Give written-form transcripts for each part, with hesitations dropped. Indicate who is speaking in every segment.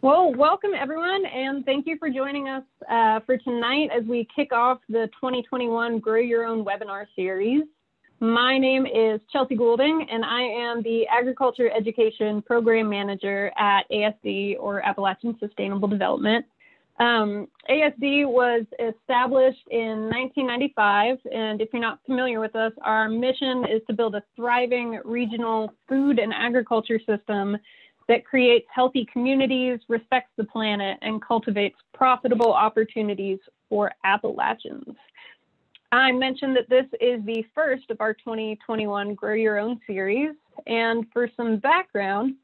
Speaker 1: Well, welcome everyone, and thank you for joining us for tonight as we kick off the 2021 Grow Your Own webinar series. My name is Chelsea Goulding, and I am the Agriculture Education Program Manager at ASD, or Appalachian Sustainable Development. ASD was established in 1995, and if you're not familiar with us, our mission is to build a thriving regional food and agriculture system that creates healthy communities, respects the planet, and cultivates profitable opportunities for Appalachians. I mentioned that this is the first of our 2021 Grow Your Own series, and for some background,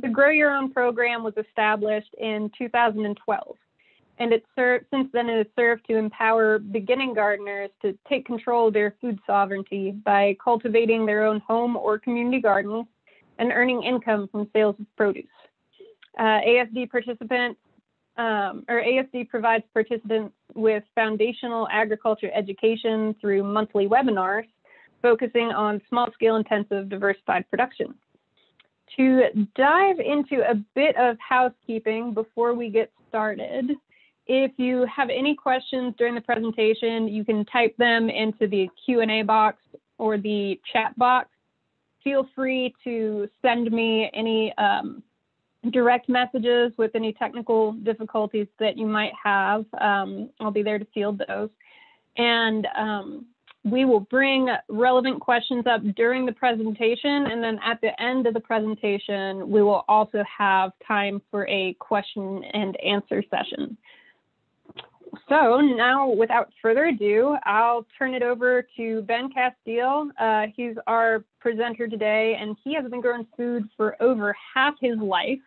Speaker 1: the Grow Your Own program was established in 2012, and since then it has served to empower beginning gardeners to take control of their food sovereignty by cultivating their own home or community gardens and earning income from sales of produce. ASD provides participants with foundational agriculture education through monthly webinars, focusing on small-scale intensive diversified production. To dive into a bit of housekeeping before we get started, if you have any questions during the presentation, you can type them into the Q&A box or the chat box. Feel free to send me any direct messages with any technical difficulties that you might have. I'll be there to field those. And we will bring relevant questions up during the presentation. And then at the end of the presentation, we will also have time for a question and answer session. So now, without further ado, I'll turn it over to Ben Castile. He's our presenter today, and he has been growing food for over half his life.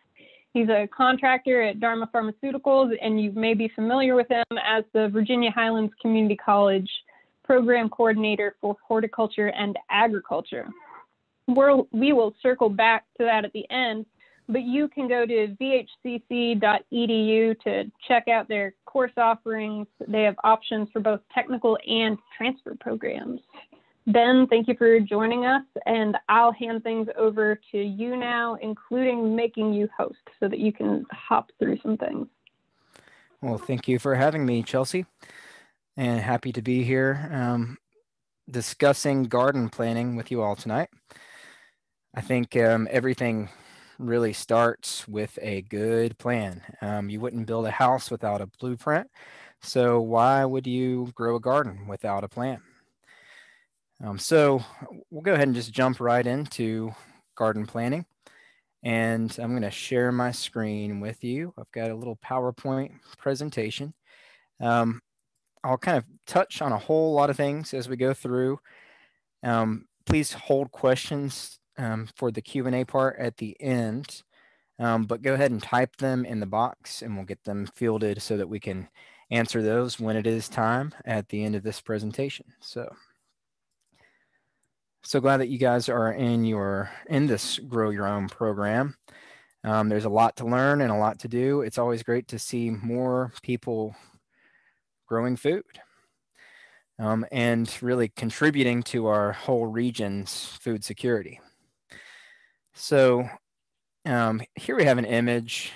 Speaker 1: He's a contractor at Dharma Pharmaceuticals, and you may be familiar with him as the Virginia Highlands Community College Program Coordinator for Horticulture and Agriculture. We will circle back to that at the end, but you can go to vhcc.edu to check out their course offerings. They have options for both technical and transfer programs. Ben, thank you for joining us, and I'll hand things over to you now, including making you host so that you can hop through some things.
Speaker 2: Well, thank you for having me, Chelsea, and happy to be here discussing garden planning with you all tonight. I think everything really starts with a good plan. You wouldn't build a house without a blueprint, so why would you grow a garden without a plan? So we'll go ahead and just jump right into garden planning, and I'm going to share my screen with you. I've got a little PowerPoint presentation. I'll kind of touch on a whole lot of things as we go through. Please hold questions for the Q&A part at the end, but go ahead and type them in the box and we'll get them fielded so that we can answer those when it is time at the end of this presentation. So glad that you guys are in this Grow Your Own program. There's a lot to learn and a lot to do. It's always great to see more people growing food and really contributing to our whole region's food security. So here we have an image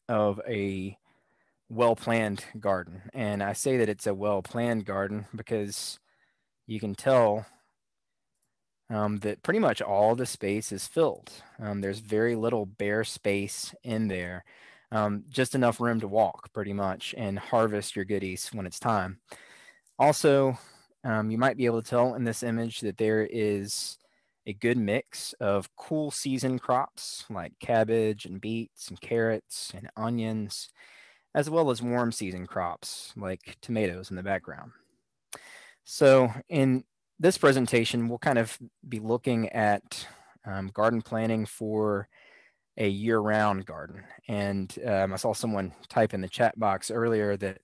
Speaker 2: of a well-planned garden. And I say that it's a well-planned garden because you can tell that pretty much all the space is filled. There's very little bare space in there, just enough room to walk pretty much and harvest your goodies when it's time. Also, you might be able to tell in this image that there is a good mix of cool season crops like cabbage and beets and carrots and onions, as well as warm season crops like tomatoes in the background. So in this presentation, we'll kind of be looking at garden planning for a year-round garden. And I saw someone type in the chat box earlier that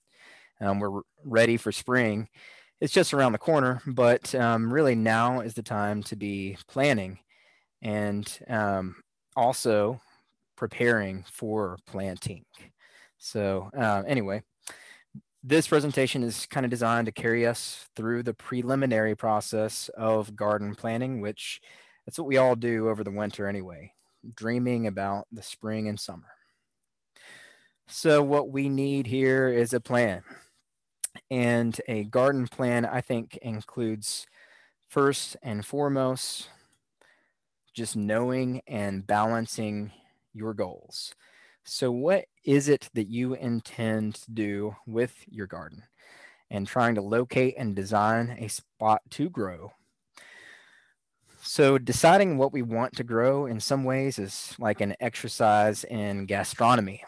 Speaker 2: we're ready for spring. It's just around the corner, but really now is the time to be planning and also preparing for planting. So anyway, this presentation is kind of designed to carry us through the preliminary process of garden planning, which that's what we all do over the winter anyway, dreaming about the spring and summer. So what we need here is a plan. And a garden plan, I think, includes first and foremost just knowing and balancing your goals. So, what is it that you intend to do with your garden? And trying to locate and design a spot to grow. So, deciding what we want to grow in some ways is like an exercise in gastronomy.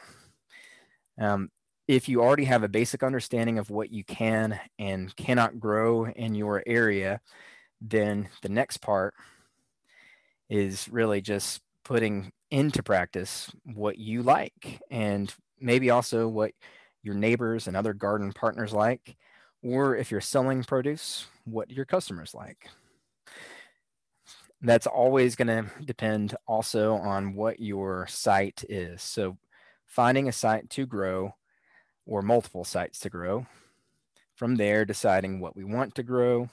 Speaker 2: Um, if you already have a basic understanding of what you can and cannot grow in your area, then the next part is really just putting into practice what you like and maybe also what your neighbors and other garden partners like, or if you're selling produce, what your customers like. That's always going to depend also on what your site is. So, finding a site to grow or multiple sites to grow, from there, deciding what we want to grow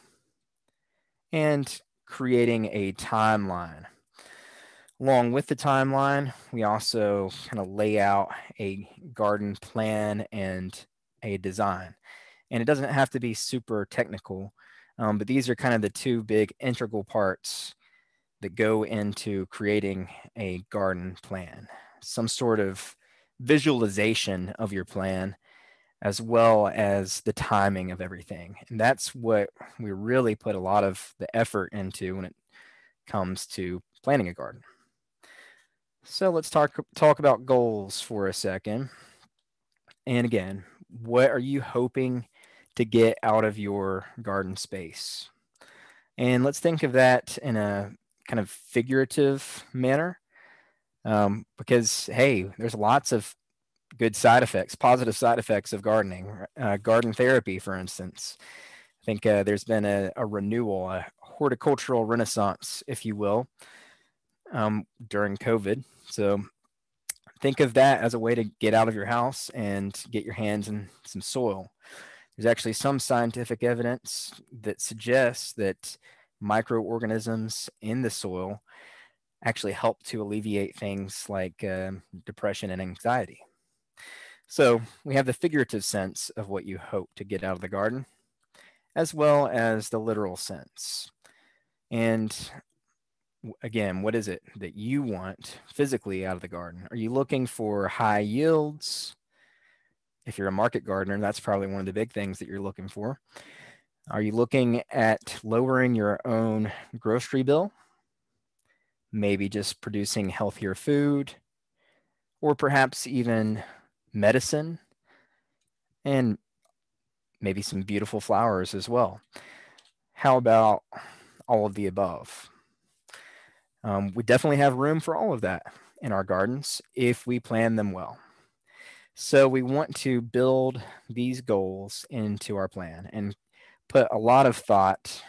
Speaker 2: and creating a timeline. Along with the timeline, we also kind of lay out a garden plan and a design. And it doesn't have to be super technical, but these are kind of the two big integral parts that go into creating a garden plan. Some sort of visualization of your plan, as well as the timing of everything. And that's what we really put a lot of the effort into when it comes to planning a garden. So let's talk about goals for a second. And again, what are you hoping to get out of your garden space? And let's think of that in a kind of figurative manner, because hey, there's lots of good side effects, positive side effects of gardening. Garden therapy, for instance. I think there's been a renewal, a horticultural renaissance, if you will, during COVID. So think of that as a way to get out of your house and get your hands in some soil. There's actually some scientific evidence that suggests that microorganisms in the soil actually help to alleviate things like depression and anxiety. So we have the figurative sense of what you hope to get out of the garden, as well as the literal sense. And again, what is it that you want physically out of the garden? Are you looking for high yields? If you're a market gardener, that's probably one of the big things that you're looking for. Are you looking at lowering your own grocery bill? Maybe just producing healthier food, or perhaps even medicine, and maybe some beautiful flowers as well. How about all of the above? We definitely have room for all of that in our gardens if we plan them well. So we want to build these goals into our plan and put a lot of thought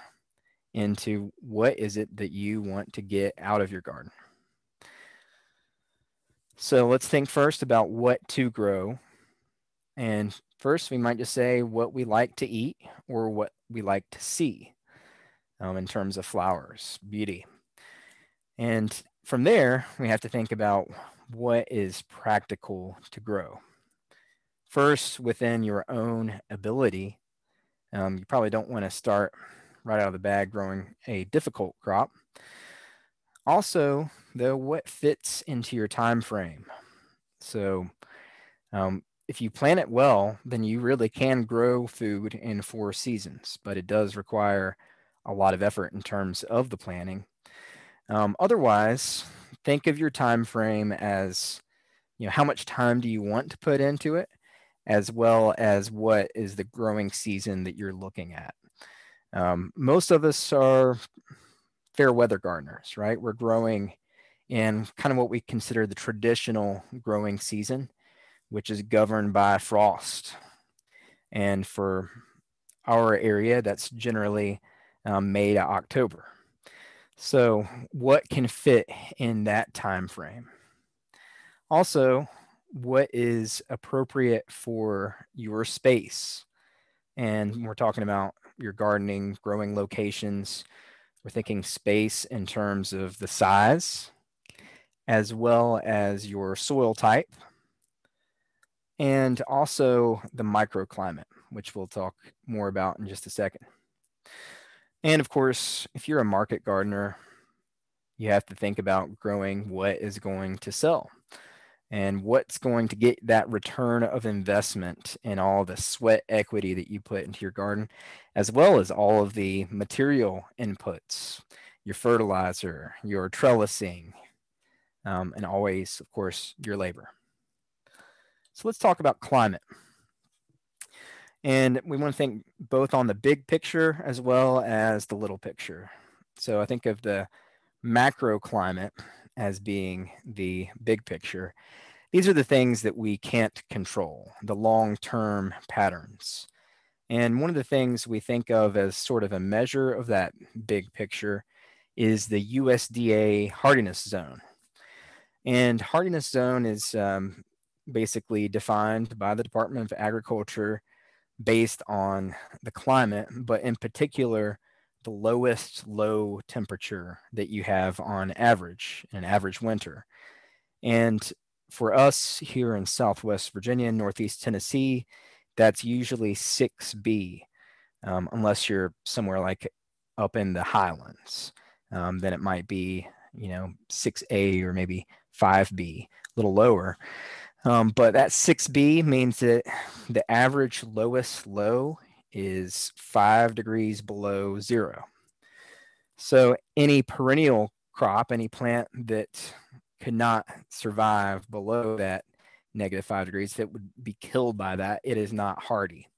Speaker 2: into what is it that you want to get out of your garden. So let's think first about what to grow. And first, we might just say what we like to eat or what we like to see in terms of flowers, beauty. And from there, we have to think about what is practical to grow. First, within your own ability, you probably don't want to start right out of the bag growing a difficult crop. Also, though, what fits into your time frame. So, if you plan it well, then you really can grow food in 4 seasons, but it does require a lot of effort in terms of the planning. Otherwise, think of your time frame as, how much time do you want to put into it, as well as what is the growing season that you're looking at. Most of us are fair weather gardeners, right? We're growing in kind of what we consider the traditional growing season, which is governed by frost. And for our area, that's generally May to October. So what can fit in that time frame? Also, what is appropriate for your space? And we're talking about your gardening, growing locations. We're thinking space in terms of the size, as well as your soil type, and also the microclimate, which we'll talk more about in just a second. And of course, if you're a market gardener, you have to think about growing what is going to sell and what's going to get that return of investment and all the sweat equity that you put into your garden, as well as all of the material inputs, your fertilizer, your trellising, and always, of course, your labor. So let's talk about climate. And we want to think both on the big picture as well as the little picture. So I think of the macro climate as being the big picture. These are the things that we can't control, the long-term patterns. And one of the things we think of as sort of a measure of that big picture is the USDA hardiness zone. And hardiness zone is basically defined by the Department of Agriculture based on the climate, but in particular, the lowest low temperature that you have on average, in an average winter. And for us here in Southwest Virginia and Northeast Tennessee, that's usually 6B, unless you're somewhere like up in the highlands. Then it might be, 6A or maybe 5B, a little lower. But that 6B means that the average lowest low is 5 degrees below zero. So any perennial crop, any plant that could not survive below that -5 degrees, that would be killed by that, it is not hardy.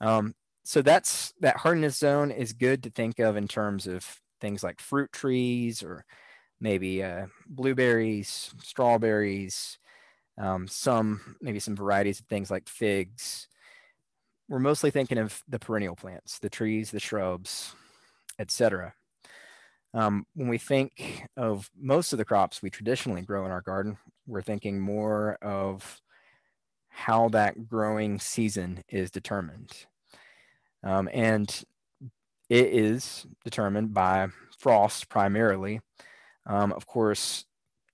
Speaker 2: So that hardiness zone is good to think of in terms of things like fruit trees or maybe blueberries, strawberries, maybe some varieties of things like figs. We're mostly thinking of the perennial plants, the trees, the shrubs, etc. When we think of most of the crops we traditionally grow in our garden, we're thinking more of how that growing season is determined. And it is determined by frost primarily. Of course,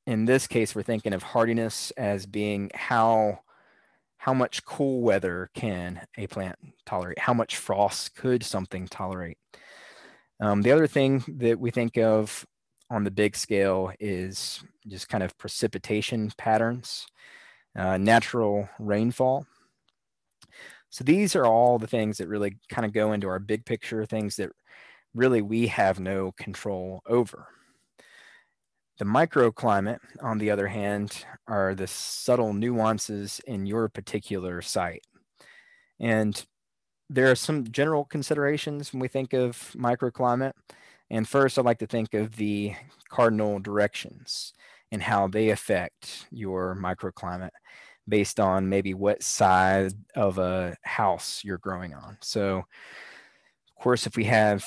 Speaker 2: in this case, we're thinking of hardiness as being how much cool weather can a plant tolerate? How much frost could something tolerate? The other thing that we think of on the big scale is just kind of precipitation patterns, natural rainfall. So these are all the things that really kind of go into our big picture, things that really we have no control over. The microclimate, on the other hand, are the subtle nuances in your particular site. And there are some general considerations when we think of microclimate. And first, I'd like to think of the cardinal directions and how they affect your microclimate based on maybe what side of a house you're growing on. So, of course, if we have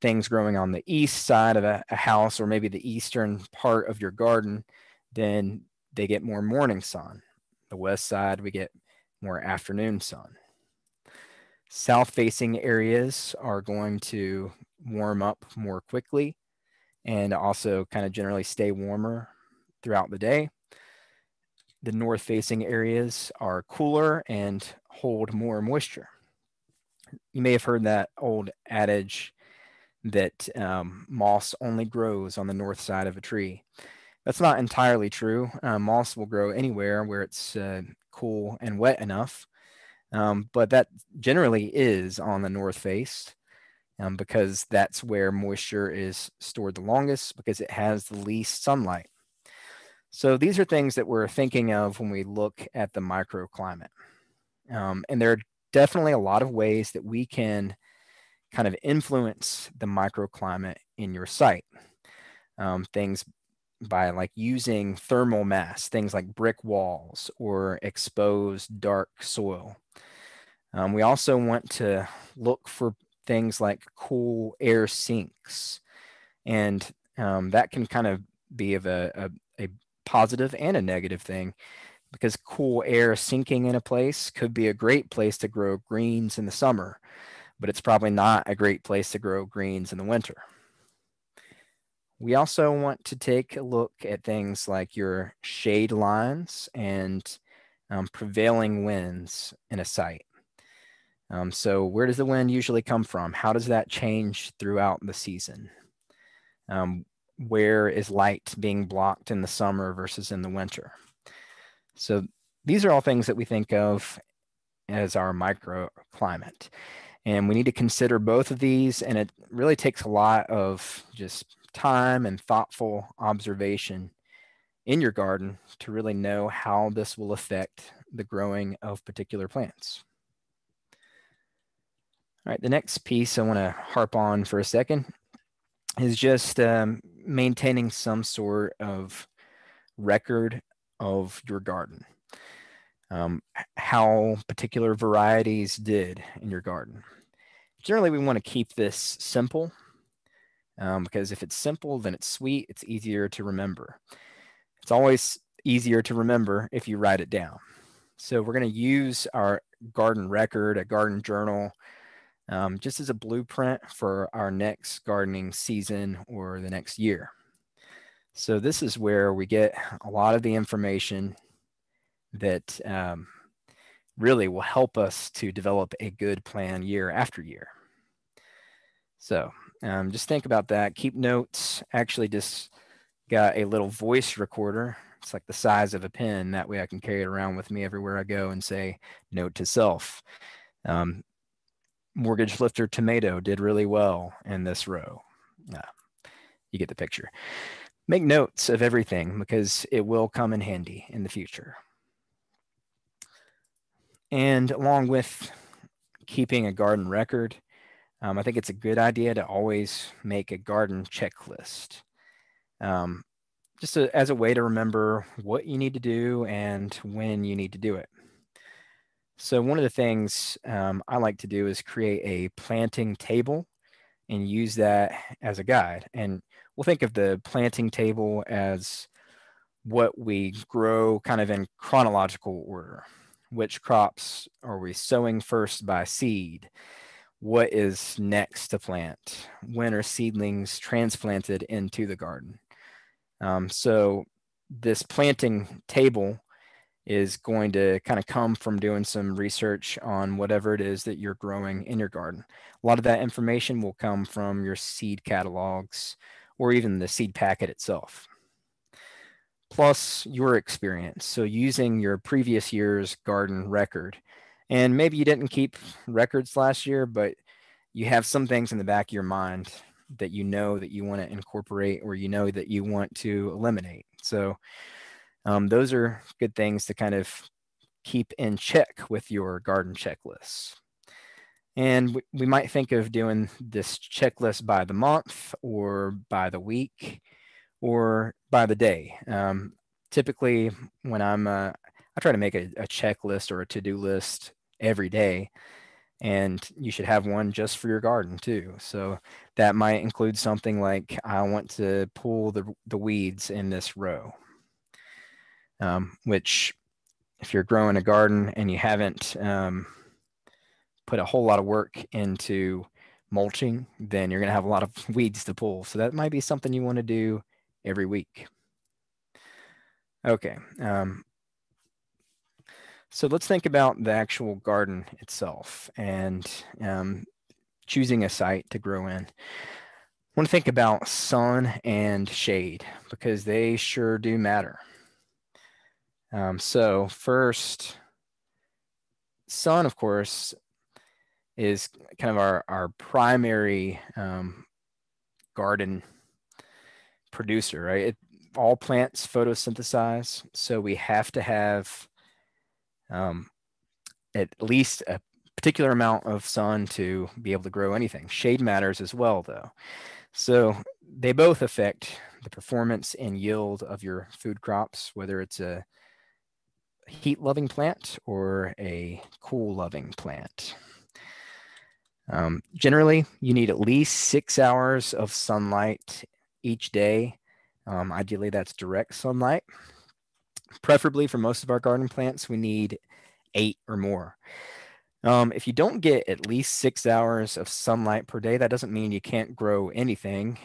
Speaker 2: things growing on the east side of a house or maybe the eastern part of your garden, then they get more morning sun. The west side, we get more afternoon sun. South-facing areas are going to warm up more quickly and also kind of generally stay warmer throughout the day. The north-facing areas are cooler and hold more moisture. You may have heard that old adage that moss only grows on the north side of a tree. That's not entirely true. Moss will grow anywhere where it's cool and wet enough, but that generally is on the north face because that's where moisture is stored the longest because it has the least sunlight. So these are things that we're thinking of when we look at the microclimate. And there are definitely a lot of ways that we can kind of influence the microclimate in your site. Things by like using thermal mass, things like brick walls or exposed dark soil. We also want to look for things like cool air sinks. And that can kind of be of a positive and a negative thing because cool air sinking in a place could be a great place to grow greens in the summer, but it's probably not a great place to grow greens in the winter. We also want to take a look at things like your shade lines and prevailing winds in a site. So where does the wind usually come from? How does that change throughout the season? Where is light being blocked in the summer versus in the winter? So these are all things that we think of as our microclimate. And we need to consider both of these, and it really takes a lot of just time and thoughtful observation in your garden to really know how this will affect the growing of particular plants. All right, the next piece I want to harp on for a second is just maintaining some sort of record of your garden. How particular varieties did in your garden. Generally, we want to keep this simple because if it's simple, then it's sweet, it's easier to remember. It's always easier to remember if you write it down. So we're going to use our garden record, a garden journal, just as a blueprint for our next gardening season or the next year. So this is where we get a lot of the information that really will help us to develop a good plan year after year. So just think about that. Keep notes. Actually just got a little voice recorder. It's like the size of a pen. That way I can carry it around with me everywhere I go and say, note to self. Mortgage lifter tomato did really well in this row. You get the picture. Make notes of everything because it will come in handy in the future. And along with keeping a garden record, I think it's a good idea to always make a garden checklist. Just as a way to remember what you need to do and when you need to do it. So one of the things I like to do is create a planting table and use that as a guide. And we'll think of the planting table as what we grow kind of in chronological order. Which crops are we sowing first by seed? What is next to plant? When are seedlings transplanted into the garden? So this planting table is going to kind of come from doing some research on whatever it is that you're growing in your garden. A lot of that information will come from your seed catalogs or even the seed packet itself. Plus your experience. So using your previous year's garden record. And maybe you didn't keep records last year, but you have some things in the back of your mind that you know that you want to incorporate or you know that you want to eliminate. So those are good things to kind of keep in check with your garden checklists. And we might think of doing this checklist by the month or by the week or by the day. Typically, when I try to make a checklist or a to-do list every day, and you should have one just for your garden too. So that might include something like, I want to pull the weeds in this row, which if you're growing a garden and you haven't put a whole lot of work into mulching, then you're going to have a lot of weeds to pull. So that might be something you want to do every week. Okay. So let's think about the actual garden itself and choosing a site to grow in. I want to think about sun and shade because they sure do matter. So first, sun, of course, is kind of our primary garden producer, right? All plants photosynthesize, so we have to have at least a particular amount of sun to be able to grow anything. Shade matters as well, though. So they both affect the performance and yield of your food crops, whether it's a heat-loving plant or a cool-loving plant. Generally, you need at least 6 hours of sunlight each day. Ideally, that's direct sunlight. Preferably for most of our garden plants, we need 8 or more. If you don't get at least 6 hours of sunlight per day, that doesn't mean you can't grow anything.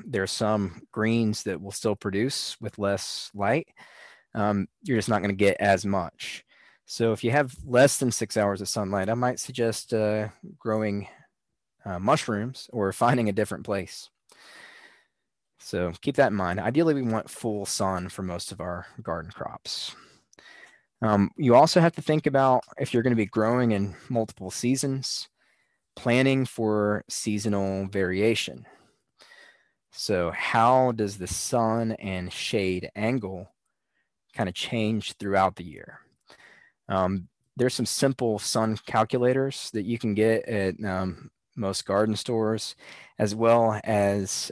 Speaker 2: There are some greens that will still produce with less light. You're just not going to get as much. So if you have less than 6 hours of sunlight, I might suggest growing mushrooms or finding a different place. So keep that in mind. Ideally, we want full sun for most of our garden crops. You also have to think about, if you're going to be growing in multiple seasons, planning for seasonal variation. So how does the sun and shade angle kind of change throughout the year? There's some simple sun calculators that you can get at most garden stores, as well as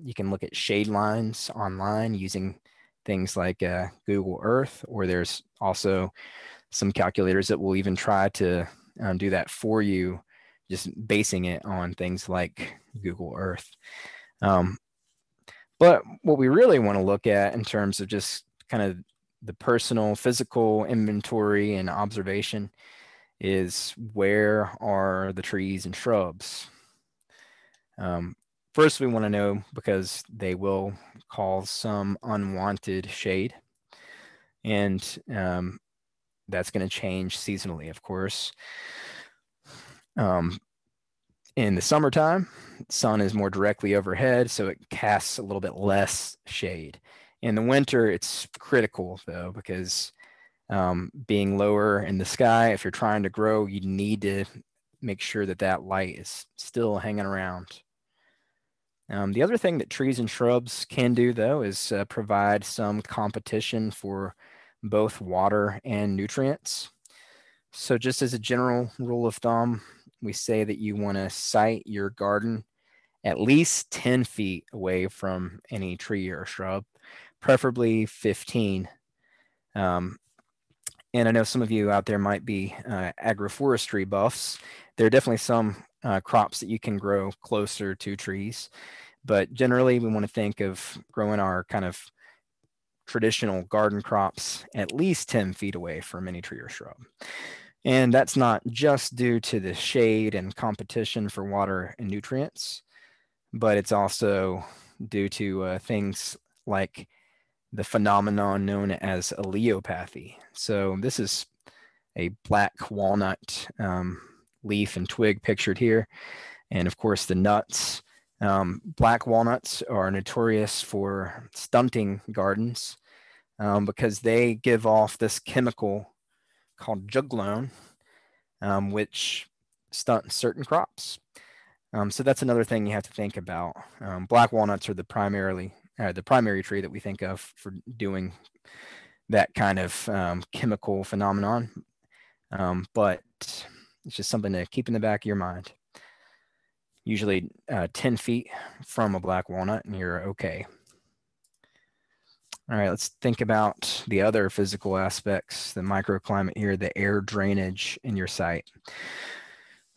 Speaker 2: you can look at shade lines online using things like Google Earth, or there's also some calculators that will even try to do that for you, just basing it on things like Google Earth. But what we really want to look at in terms of just kind of the personal physical inventory and observation is, where are the trees and shrubs? First, we want to know because they will cause some unwanted shade, and that's going to change seasonally, of course. In the summertime, sun is more directly overhead, so it casts a little bit less shade. In the winter, it's critical, though, because being lower in the sky, if you're trying to grow, you need to make sure that that light is still hanging around. The other thing that trees and shrubs can do, though, is provide some competition for both water and nutrients. So just as a general rule of thumb, we say that you want to site your garden at least 10 feet away from any tree or shrub, preferably 15. And I know some of you out there might be agroforestry buffs. There are definitely some crops that you can grow closer to trees, but generally we want to think of growing our kind of traditional garden crops at least 10 feet away from any tree or shrub. And that's not just due to the shade and competition for water and nutrients, but it's also due to things like the phenomenon known as allelopathy. So this is a black walnut leaf and twig pictured here. And of course, the nuts. Black walnuts are notorious for stunting gardens because they give off this chemical called juglone, which stunts certain crops. So that's another thing you have to think about. Black walnuts are the primary tree that we think of for doing that kind of chemical phenomenon. But it's just something to keep in the back of your mind. Usually 10 feet from a black walnut and you're okay. All right, let's think about the other physical aspects, the microclimate here, the air drainage in your site.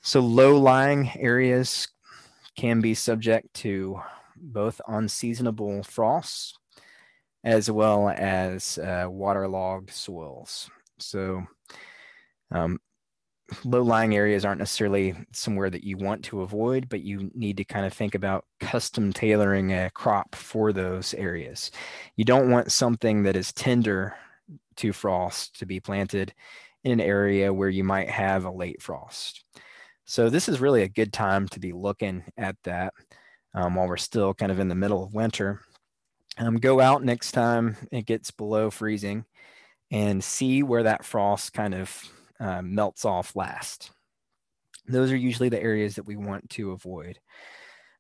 Speaker 2: So low-lying areas can be subject to both unseasonable frosts as well as waterlogged soils. So low-lying areas aren't necessarily somewhere that you want to avoid, but you need to kind of think about custom tailoring a crop for those areas. You don't want something that is tender to frost to be planted in an area where you might have a late frost. So this is really a good time to be looking at that while we're still kind of in the middle of winter. Go out next time it gets below freezing and see where that frost kind of melts off last. Those are usually the areas that we want to avoid.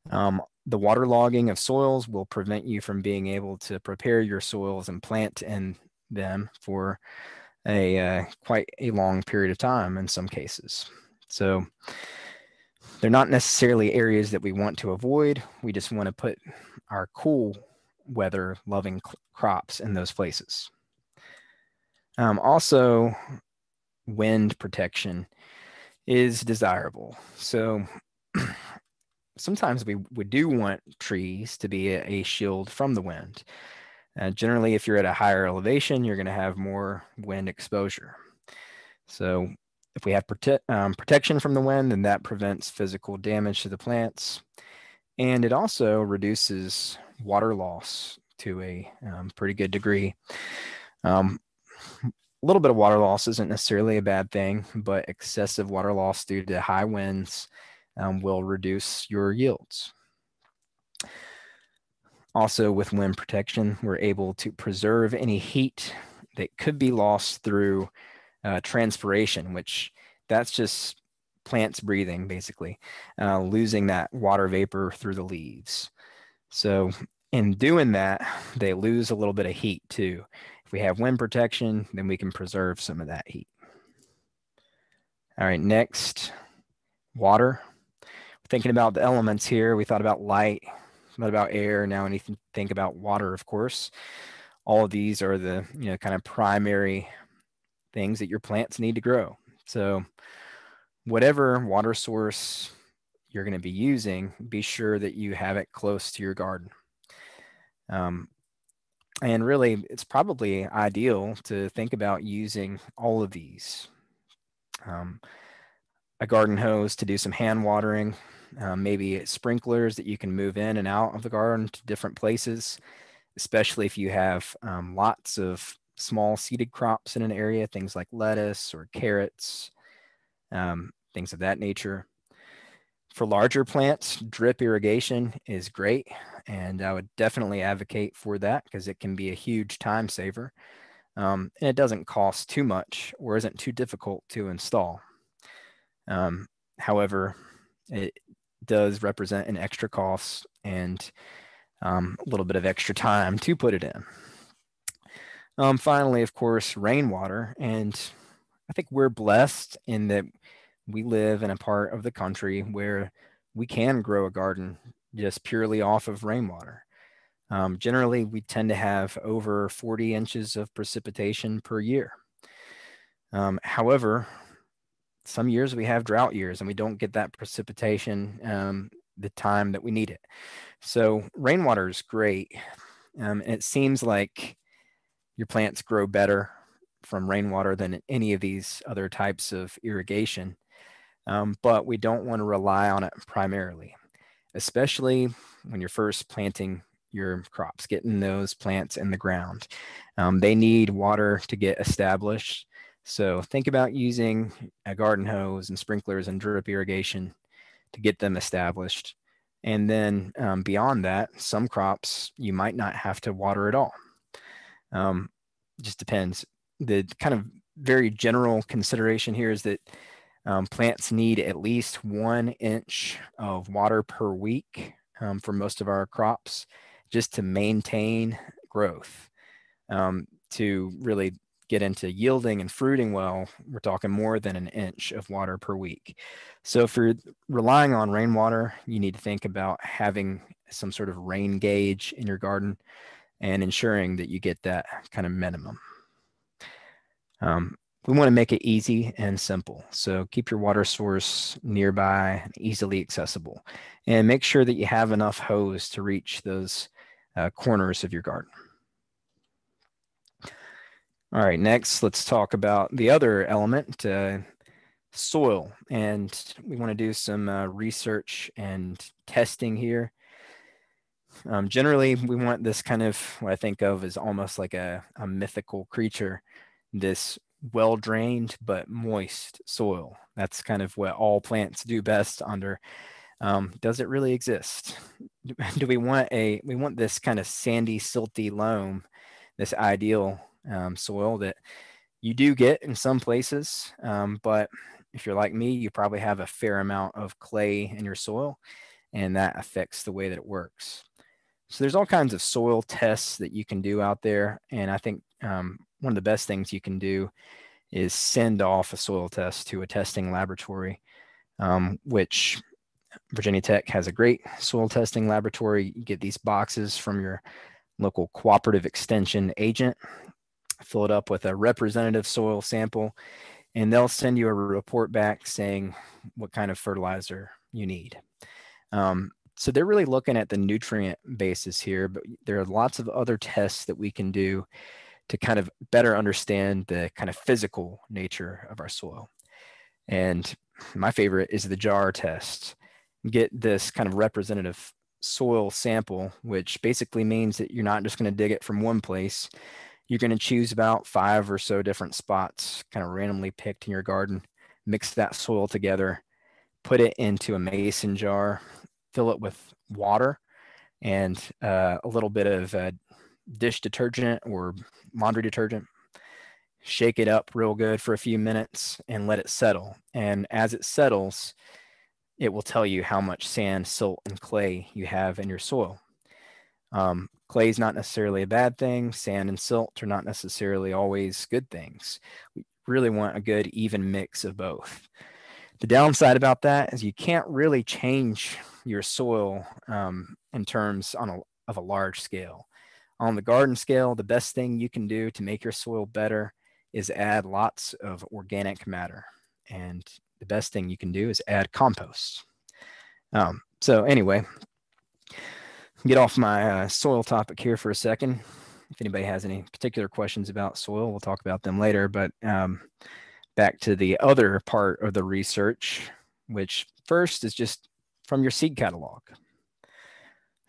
Speaker 2: The waterlogging of soils will prevent you from being able to prepare your soils and plant in them for quite a long period of time in some cases. So they're not necessarily areas that we want to avoid. We just want to put our cool weather loving crops in those places. Also, wind protection is desirable. So sometimes we do want trees to be a shield from the wind. Generally, if you're at a higher elevation, you're going to have more wind exposure. So if we have protection from the wind, then that prevents physical damage to the plants. And it also reduces water loss to a pretty good degree. A little bit of water loss isn't necessarily a bad thing, but excessive water loss due to high winds will reduce your yields. Also, with wind protection, we're able to preserve any heat that could be lost through transpiration, which that's just plants breathing, basically, losing that water vapor through the leaves. So in doing that, they lose a little bit of heat too. If we have wind protection, then we can preserve some of that heat. All right, next, water. Thinking about the elements here, we thought about light, thought about air. Now we need to think about water, of course. All of these are the kind of primary things that your plants need to grow. So whatever water source you're going to be using, be sure that you have it close to your garden. And really, it's probably ideal to think about using all of these. A garden hose to do some hand watering, maybe sprinklers that you can move in and out of the garden to different places, especially if you have lots of small seeded crops in an area, things like lettuce or carrots, things of that nature. For larger plants, drip irrigation is great, and I would definitely advocate for that because it can be a huge time saver, and it doesn't cost too much or isn't too difficult to install. However, it does represent an extra cost and a little bit of extra time to put it in. Finally, of course, rainwater. And I think we're blessed in that we live in a part of the country where we can grow a garden just purely off of rainwater. Generally, we tend to have over 40 inches of precipitation per year. However, some years we have drought years and we don't get that precipitation the time that we need it. So rainwater is great. And it seems like your plants grow better from rainwater than any of these other types of irrigation. But we don't want to rely on it primarily, especially when you're first planting your crops, getting those plants in the ground. They need water to get established. So think about using a garden hose and sprinklers and drip irrigation to get them established. And then beyond that, some crops you might not have to water at all. Just depends. The kind of very general consideration here is that plants need at least 1 inch of water per week for most of our crops just to maintain growth. To really get into yielding and fruiting well, we're talking more than 1 inch of water per week. So if you're relying on rainwater, you need to think about having some sort of rain gauge in your garden and ensuring that you get that kind of minimum. We want to make it easy and simple. So keep your water source nearby and easily accessible, and make sure that you have enough hose to reach those corners of your garden. All right, next, let's talk about the other element, soil. And we want to do some research and testing here. Generally, we want this kind of what I think of as almost like a mythical creature, this well-drained but moist soil. That's kind of what all plants do best under. Does it really exist? Do we want this kind of sandy, silty loam, this ideal soil that you do get in some places, but if you're like me, you probably have a fair amount of clay in your soil, and that affects the way that it works. So there's all kinds of soil tests that you can do out there, and I think one of the best things you can do is send off a soil test to a testing laboratory, which Virginia Tech has a great soil testing laboratory. You get these boxes from your local cooperative extension agent, fill it up with a representative soil sample, and they'll send you a report back saying what kind of fertilizer you need. So they're really looking at the nutrient basis here, but there are lots of other tests that we can do to kind of better understand the kind of physical nature of our soil. And my favorite is the jar test. Get this kind of representative soil sample, which basically means that you're not just going to dig it from one place. You're going to choose about 5 or so different spots, kind of randomly picked in your garden, mix that soil together, put it into a mason jar, fill it with water and a little bit of dish detergent or laundry detergent. Shake it up real good for a few minutes and let it settle. And as it settles, it will tell you how much sand, silt, and clay you have in your soil. Clay is not necessarily a bad thing. Sand and silt are not necessarily always good things. We really want a good even mix of both. The downside about that is you can't really change your soil in terms of a large scale. On the garden scale, the best thing you can do to make your soil better is add lots of organic matter. And the best thing you can do is add compost. So anyway, get off my soil topic here for a second. If anybody has any particular questions about soil, we'll talk about them later. But back to the other part of the research, which first is just from your seed catalog.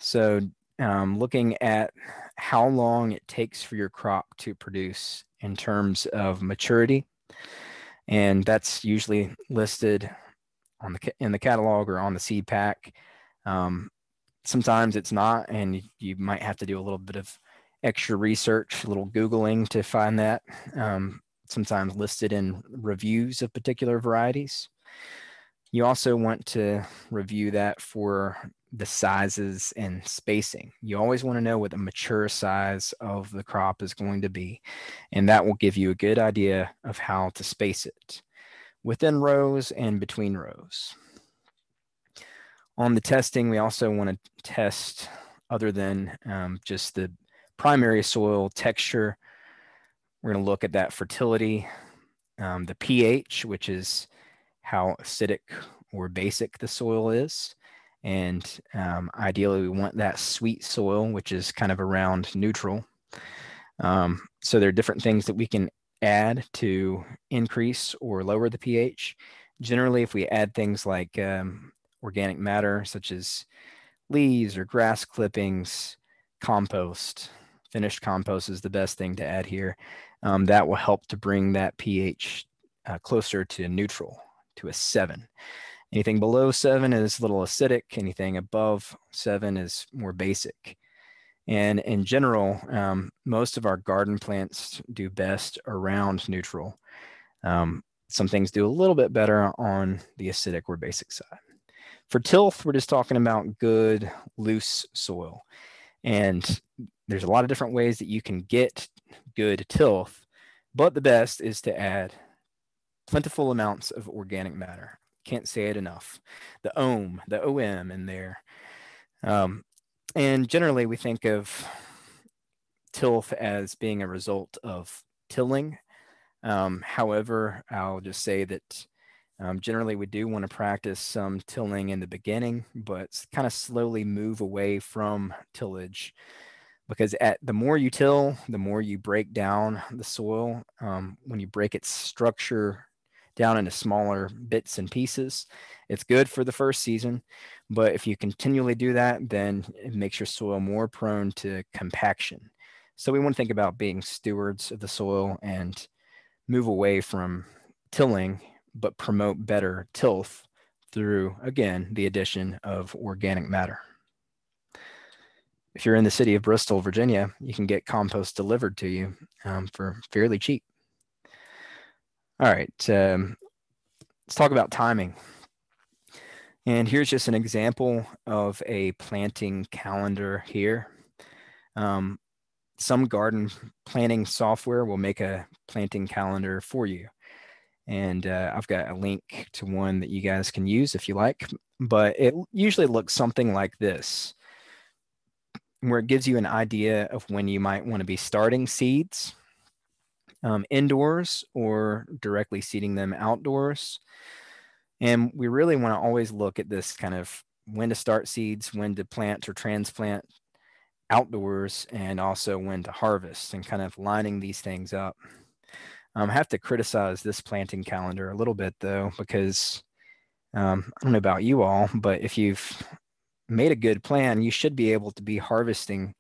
Speaker 2: So looking at how long it takes for your crop to produce in terms of maturity. And that's usually listed in the catalog or on the seed pack. Sometimes it's not, and you might have to do a little bit of extra research, a little Googling to find that. Sometimes listed in reviews of particular varieties. You also want to review that for the sizes and spacing. You always want to know what the mature size of the crop is going to be, and that will give you a good idea of how to space it within rows and between rows. On the testing, we also want to test other than just the primary soil texture. We're going to look at that fertility, the pH, which is how acidic or basic the soil is. And ideally, we want that sweet soil, which is kind of around neutral. So there are different things that we can add to increase or lower the pH. Generally, if we add things like organic matter, such as leaves or grass clippings, compost, finished compost is the best thing to add here. That will help to bring that pH closer to neutral, to a 7. Anything below 7 is a little acidic. Anything above 7 is more basic. And in general, most of our garden plants do best around neutral. Some things do a little bit better on the acidic or basic side. For tilth, we're just talking about good, loose soil. And there's a lot of different ways that you can get good tilth, but the best is to add plentiful amounts of organic matter. Can't say it enough. The OM in there. And generally, we think of tilth as being a result of tilling. However, I'll just say that generally we do want to practice some tilling in the beginning, but kind of slowly move away from tillage, because the more you till, the more you break down the soil. When you break its structure down into smaller bits and pieces, it's good for the first season. But if you continually do that, then it makes your soil more prone to compaction. So we want to think about being stewards of the soil and move away from tilling, but promote better tilth through, again, the addition of organic matter. If you're in the city of Bristol, Virginia, you can get compost delivered to you for fairly cheap. All right, let's talk about timing. And here's just an example of a planting calendar here. Some garden planning software will make a planting calendar for you. And I've got a link to one that you guys can use if you like, but it usually looks something like this, where it gives you an idea of when you might want to be starting seeds indoors or directly seeding them outdoors. And we really want to always look at this kind of when to start seeds, when to plant or transplant outdoors, and also when to harvest, and kind of lining these things up. I have to criticize this planting calendar a little bit though, because I don't know about you all, but if you've made a good plan, you should be able to be harvesting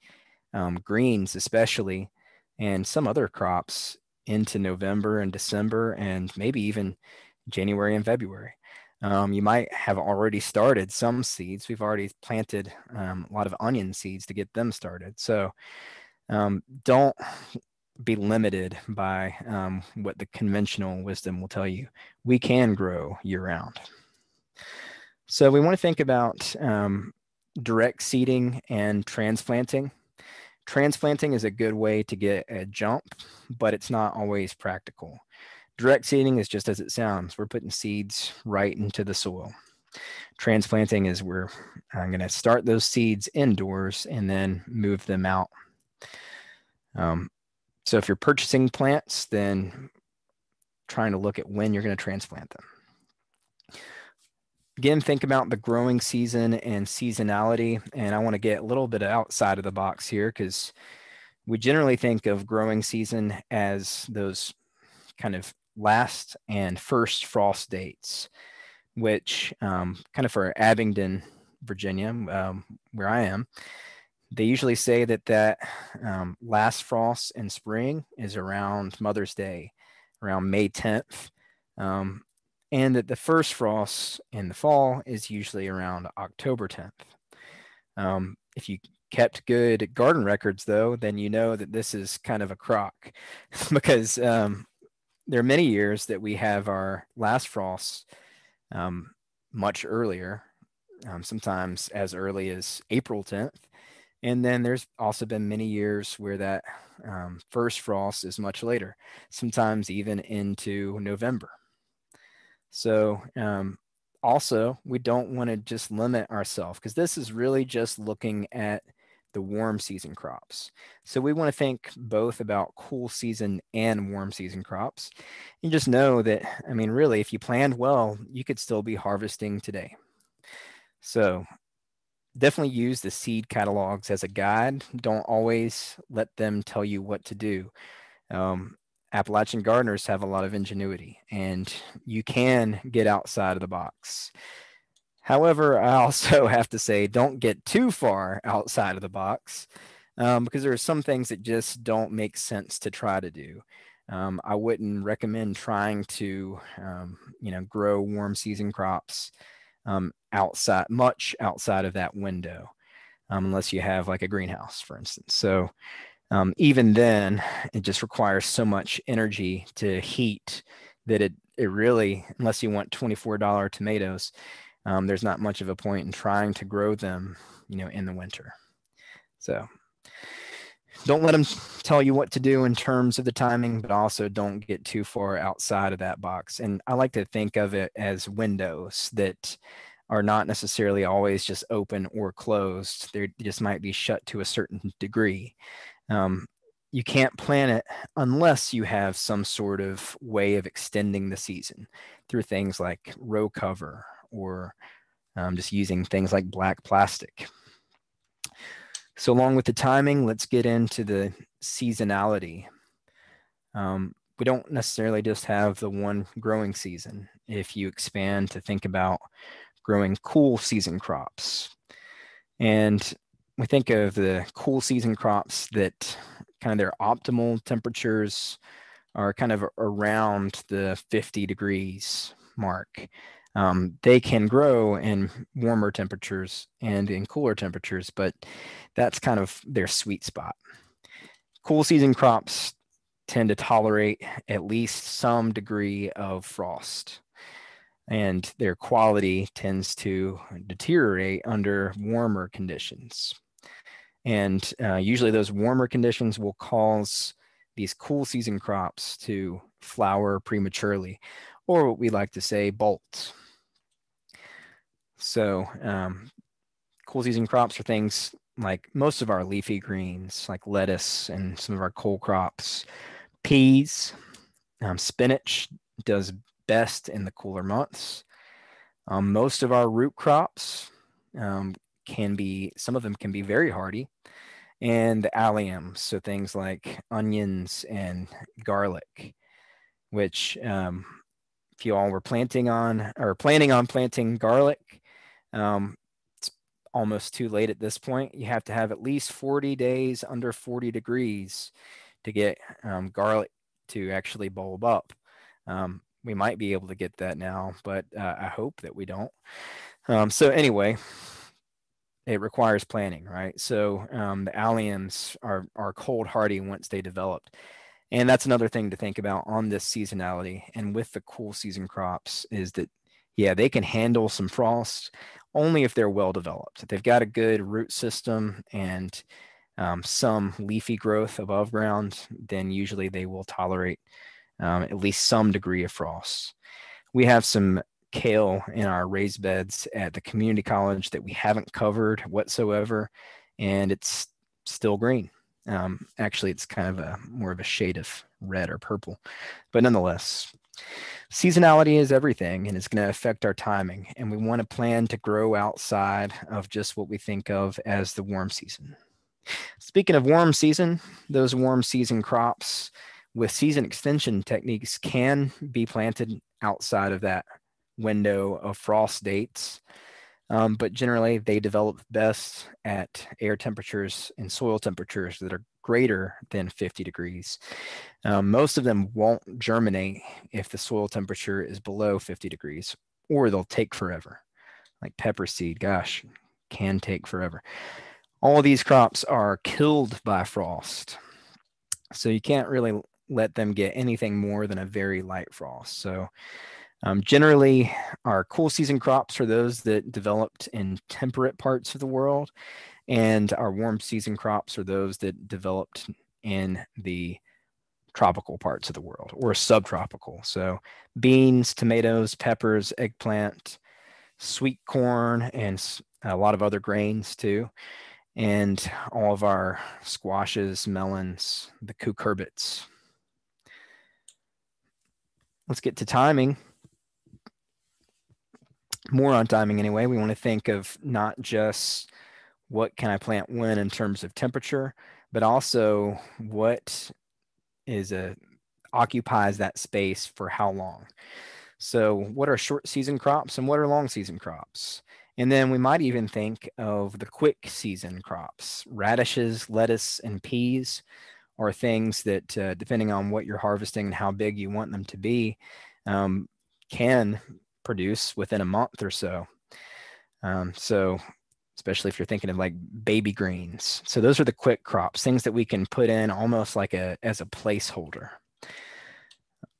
Speaker 2: greens especially and some other crops into November and December, and maybe even January and February. You might have already started some seeds. We've already planted a lot of onion seeds to get them started. So don't be limited by what the conventional wisdom will tell you. We can grow year-round. So we want to think about direct seeding and transplanting. Transplanting is a good way to get a jump, but it's not always practical. Direct seeding is just as it sounds. We're putting seeds right into the soil. Transplanting is where I'm going to start those seeds indoors and then move them out. So if you're purchasing plants, then trying to look at when you're going to transplant them. Again, think about the growing season and seasonality. And I want to get a little bit outside of the box here because we generally think of growing season as those kind of last and first frost dates, which kind of for Abingdon, Virginia, where I am, they usually say that last frost in spring is around Mother's Day, around May 10th. And that the first frost in the fall is usually around October 10th. If you kept good garden records, though, then you know that this is kind of a crock because there are many years that we have our last frost much earlier, sometimes as early as April 10th. And then there's also been many years where that first frost is much later, sometimes even into November. So also, we don't want to just limit ourselves because this is really just looking at the warm season crops. So we want to think both about cool season and warm season crops. And just know that, I mean, really, if you planned well, you could still be harvesting today. So definitely use the seed catalogs as a guide. Don't always let them tell you what to do. Appalachian gardeners have a lot of ingenuity, and you can get outside of the box. However, I also have to say, don't get too far outside of the box because there are some things that just don't make sense to try to do. I wouldn't recommend trying to, grow warm season crops much outside of that window, unless you have like a greenhouse, for instance. So even then, it just requires so much energy to heat that it really, unless you want $24 tomatoes, there's not much of a point in trying to grow them, in the winter. So don't let them tell you what to do in terms of the timing, but also don't get too far outside of that box. And I like to think of it as windows that are not necessarily always just open or closed. They just might be shut to a certain degree. You can't plan it unless you have some sort of way of extending the season through things like row cover or just using things like black plastic. So along with the timing, let's get into the seasonality. We don't necessarily just have the one growing season. If you expand to think about growing cool season crops, and we think of the cool season crops that kind of their optimal temperatures are kind of around the 50 degrees mark. They can grow in warmer temperatures and in cooler temperatures, but that's kind of their sweet spot. Cool season crops tend to tolerate at least some degree of frost, and their quality tends to deteriorate under warmer conditions. And usually those warmer conditions will cause these cool season crops to flower prematurely, or what we like to say, bolt. So cool season crops are things like most of our leafy greens, like lettuce and some of our cole crops, peas, spinach does best in the cooler months. Most of our root crops some of them can be very hardy, and the alliums, so things like onions and garlic, which if you all were planning on planting garlic, it's almost too late at this point. You have to have at least 40 days under 40 degrees to get garlic to actually bulb up. We might be able to get that now, but I hope that we don't. So anyway, it requires planning, right? So the alliums are cold hardy once they developed. And that's another thing to think about on this seasonality. And with the cool season crops is that, yeah, they can handle some frost only if they're well developed. If they've got a good root system and some leafy growth above ground, then usually they will tolerate at least some degree of frost. We have some kale in our raised beds at the community college that we haven't covered whatsoever, and it's still green. Actually, it's kind of more of a shade of red or purple, but nonetheless, seasonality is everything, and it's going to affect our timing, and we want to plan to grow outside of just what we think of as the warm season. Speaking of warm season, those warm season crops with season extension techniques can be planted outside of that window of frost dates, but generally they develop best at air temperatures and soil temperatures that are greater than 50 degrees. Most of them won't germinate if the soil temperature is below 50 degrees, or they'll take forever. Like pepper seed, gosh, can take forever. All of these crops are killed by frost, so you can't really let them get anything more than a very light frost. So generally, our cool season crops are those that developed in temperate parts of the world, and our warm season crops are those that developed in the tropical parts of the world or subtropical. So beans, tomatoes, peppers, eggplant, sweet corn, and a lot of other grains too. And all of our squashes, melons, the cucurbits. Let's get to timing. More on timing anyway. We want to think of not just what can I plant when in terms of temperature, but also what occupies that space for how long. So what are short season crops and what are long season crops? And then we might even think of the quick season crops. Radishes, lettuce, and peas are things that, depending on what you're harvesting and how big you want them to be, can produce within a month or so. So especially if you're thinking of like baby greens. So those are the quick crops, things that we can put in almost like as a placeholder.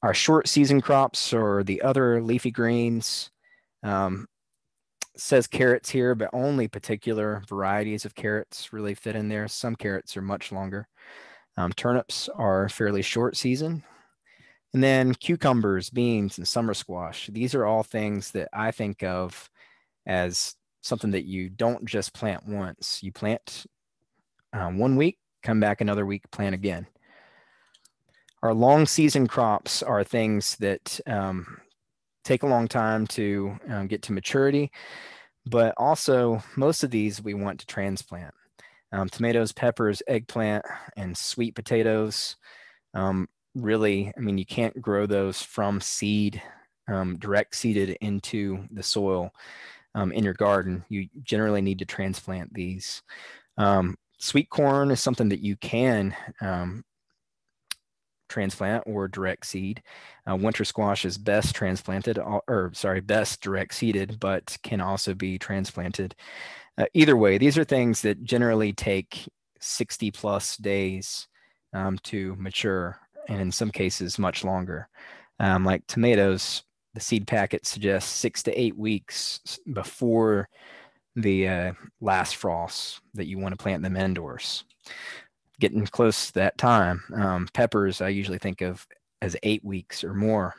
Speaker 2: Our short season crops or the other leafy greens, says carrots here, but only particular varieties of carrots really fit in there. Some carrots are much longer. Turnips are fairly short season. And then cucumbers, beans, and summer squash. These are all things that I think of as something that you don't just plant once. You plant 1 week, come back another week, plant again. Our long season crops are things that take a long time to get to maturity, but also most of these we want to transplant. Tomatoes, peppers, eggplant, and sweet potatoes. Really, I mean, you can't grow those from seed, direct seeded into the soil in your garden. You generally need to transplant these. Sweet corn is something that you can transplant or direct seed. Winter squash is best transplanted, best direct seeded, but can also be transplanted. Either way, these are things that generally take 60 plus days to mature, and in some cases much longer. Like tomatoes, the seed packet suggests 6 to 8 weeks before the last frost that you want to plant them indoors. Getting close to that time. Peppers, I usually think of as 8 weeks or more.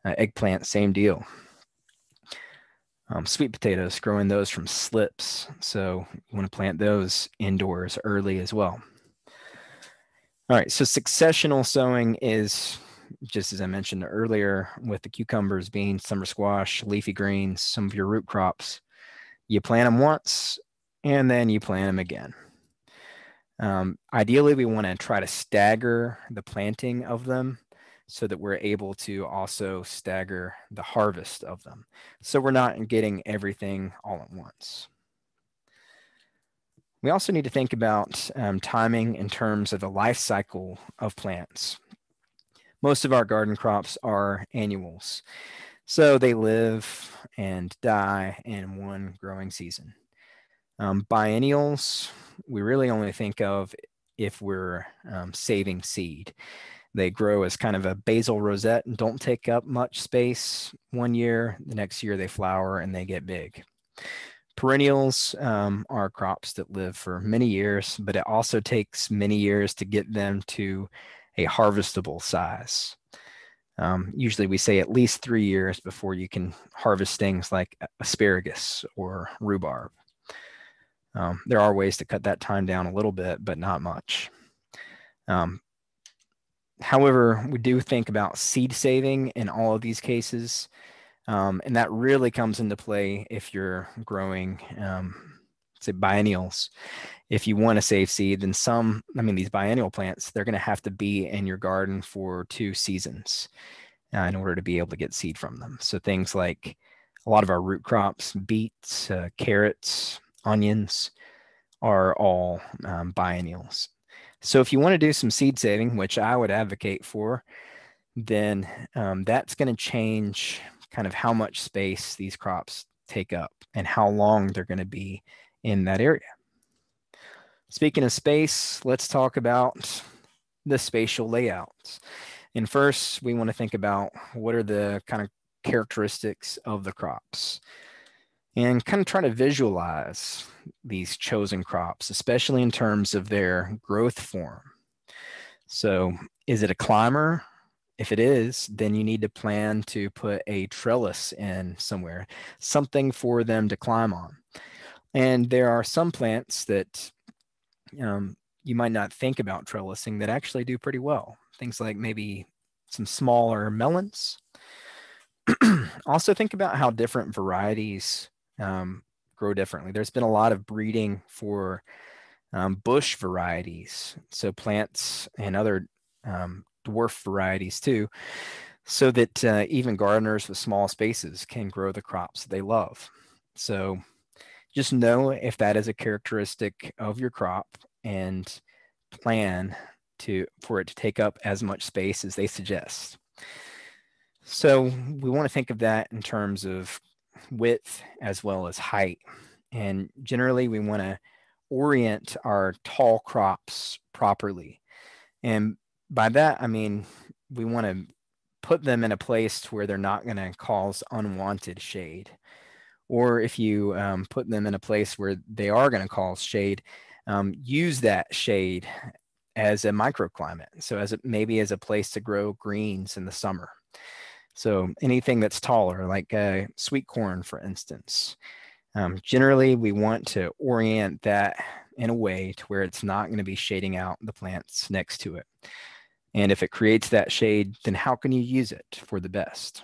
Speaker 2: Eggplant, same deal. Sweet potatoes, growing those from slips. So you want to plant those indoors early as well. All right, so successional sowing is, just as I mentioned earlier, with the cucumbers, beans, summer squash, leafy greens, some of your root crops. You plant them once, and then you plant them again. Ideally, we want to try to stagger the planting of them so that we're able to also stagger the harvest of them. So we're not getting everything all at once. We also need to think about timing in terms of the life cycle of plants. Most of our garden crops are annuals, so they live and die in one growing season. Biennials, we really only think of if we're saving seed. They grow as kind of a basal rosette and don't take up much space one year. The next year they flower and they get big. Perennials are crops that live for many years, but it also takes many years to get them to a harvestable size. Usually we say at least 3 years before you can harvest things like asparagus or rhubarb. There are ways to cut that time down a little bit, but not much. However, we do think about seed saving in all of these cases, and that really comes into play if you're growing, say, biennials. If you want to save seed, then these biennial plants, they're going to have to be in your garden for 2 seasons in order to be able to get seed from them. So things like a lot of our root crops, beets, carrots, onions, are all biennials. So if you want to do some seed saving, which I would advocate for, then that's going to change kind of how much space these crops take up and how long they're going to be in that area. Speaking of space, let's talk about the spatial layouts. And first, we want to think about what are the kind of characteristics of the crops and kind of try to visualize these chosen crops, especially in terms of their growth form. So is it a climber? If it is, then you need to plan to put a trellis in somewhere, something for them to climb on. And there are some plants that you might not think about trellising that actually do pretty well. Things like maybe some smaller melons. Also think about how different varieties grow differently. There's been a lot of breeding for bush varieties, so plants and other dwarf varieties too, so that even gardeners with small spaces can grow the crops they love. So just know if that is a characteristic of your crop and plan for it to take up as much space as they suggest. So we want to think of that in terms of width as well as height. And generally we want to orient our tall crops properly. And by that, I mean, we want to put them in a place where they're not going to cause unwanted shade. Or if you put them in a place where they are going to cause shade, use that shade as a microclimate. So maybe as a place to grow greens in the summer. So anything that's taller, like sweet corn, for instance. Generally, we want to orient that in a way to where it's not going to be shading out the plants next to it. And if it creates that shade, then how can you use it for the best?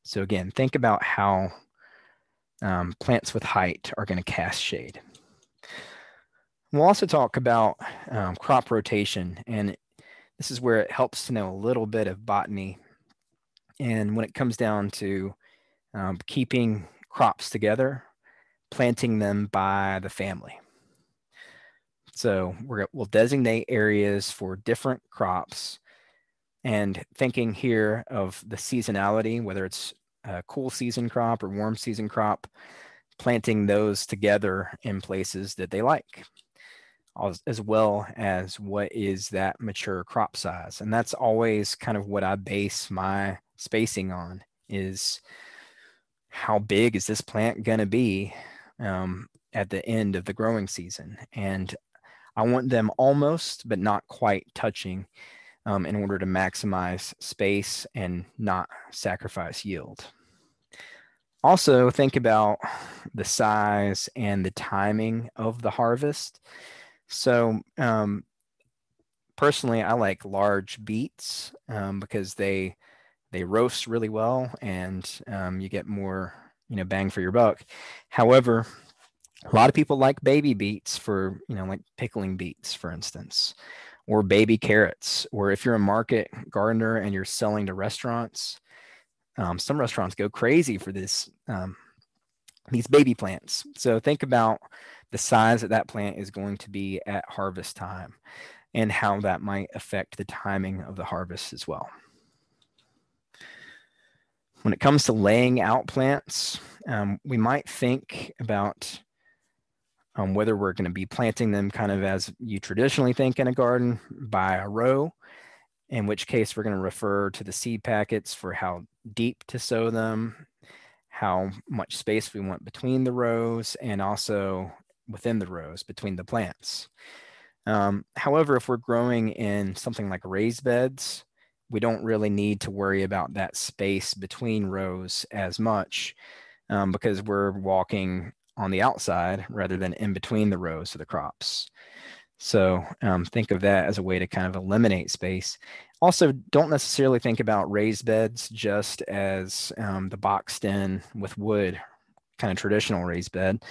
Speaker 2: So again, think about how plants with height are going to cast shade. We'll also talk about crop rotation, and this is where it helps to know a little bit of botany. And when it comes down to keeping crops together, planting them by the family. So we'll designate areas for different crops and thinking here of the seasonality, whether it's a cool season crop or warm season crop, planting those together in places that they like, as well as what is that mature crop size. And that's always kind of what I base my spacing on, is how big is this plant going to be at the end of the growing season. And I want them almost, but not quite touching in order to maximize space and not sacrifice yield. Also, think about the size and the timing of the harvest. So personally, I like large beets because they roast really well and you get more bang for your buck. However, a lot of people like baby beets for, like pickling beets, for instance, or baby carrots, or if you're a market gardener and you're selling to restaurants, some restaurants go crazy for these baby plants. So think about the size that that plant is going to be at harvest time and how that might affect the timing of the harvest as well. When it comes to laying out plants, we might think about whether we're going to be planting them kind of as you traditionally think in a garden by a row, in which case we're going to refer to the seed packets for how deep to sow them, how much space we want between the rows, and also within the rows between the plants. However, if we're growing in something like raised beds, we don't really need to worry about that space between rows as much because we're walking on the outside rather than in between the rows of the crops. So think of that as a way to kind of eliminate space. Also, don't necessarily think about raised beds just as the boxed in with wood kind of traditional raised bed.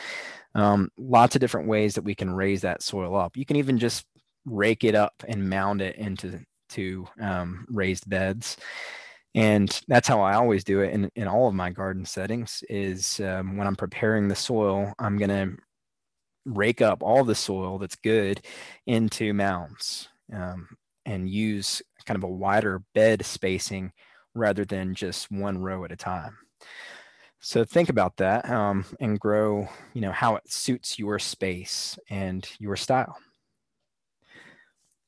Speaker 2: Lots of different ways that we can raise that soil up. You can even just rake it up and mound it into raised beds. And that's how I always do it in all of my garden settings is when I'm preparing the soil, I'm going to rake up all the soil that's good into mounds and use kind of a wider bed spacing rather than just one row at a time. So think about that and grow, how it suits your space and your style.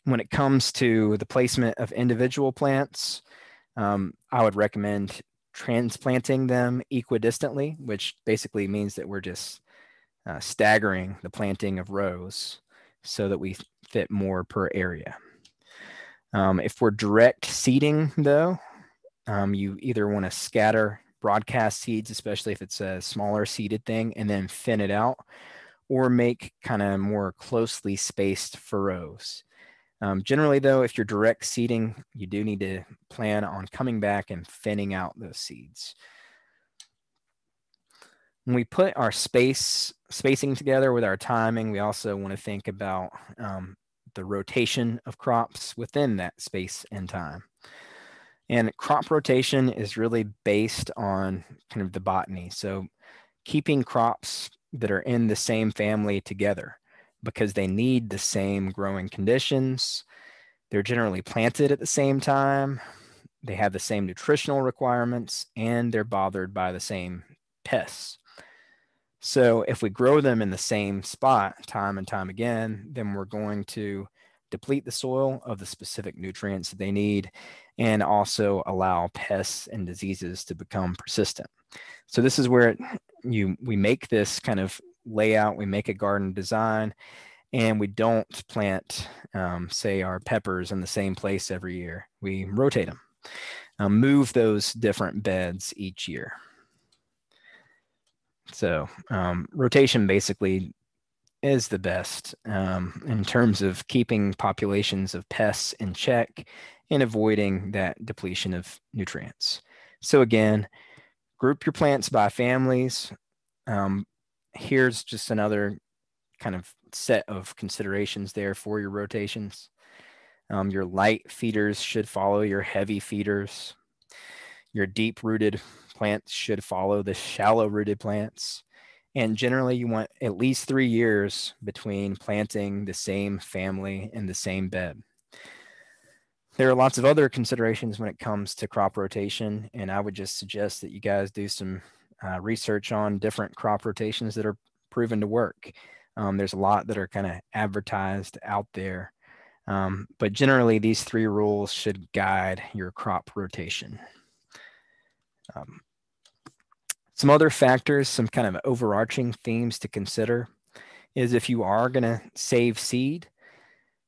Speaker 2: When it comes to the placement of individual plants, I would recommend transplanting them equidistantly, which basically means that we're just staggering the planting of rows so that we fit more per area. If we're direct seeding, though, you either want to scatter broadcast seeds, especially if it's a smaller seeded thing, and then thin it out, or make kind of more closely spaced furrows. Generally, though, if you're direct seeding, you do need to plan on coming back and thinning out those seeds. When we put our spacing together with our timing, we also want to think about the rotation of crops within that space and time. And crop rotation is really based on kind of the botany. So keeping crops that are in the same family together because they need the same growing conditions. They're generally planted at the same time. They have the same nutritional requirements, and they're bothered by the same pests. So if we grow them in the same spot time and time again, then we're going to deplete the soil of the specific nutrients that they need and also allow pests and diseases to become persistent. So this is where we make this kind of layout, we make a garden design, and we don't plant, say, our peppers in the same place every year. We rotate them, move those different beds each year. So rotation basically is the best in terms of keeping populations of pests in check and avoiding that depletion of nutrients. So again, group your plants by families. Here's just another kind of set of considerations there for your rotations. Your light feeders should follow your heavy feeders. Your deep-rooted plants should follow the shallow-rooted plants. And generally, you want at least 3 years between planting the same family in the same bed. There are lots of other considerations when it comes to crop rotation, and I would just suggest that you guys do some research on different crop rotations that are proven to work. There's a lot that are kind of advertised out there, but generally these 3 rules should guide your crop rotation. Some other factors, some kind of overarching themes to consider is if you are going to save seed,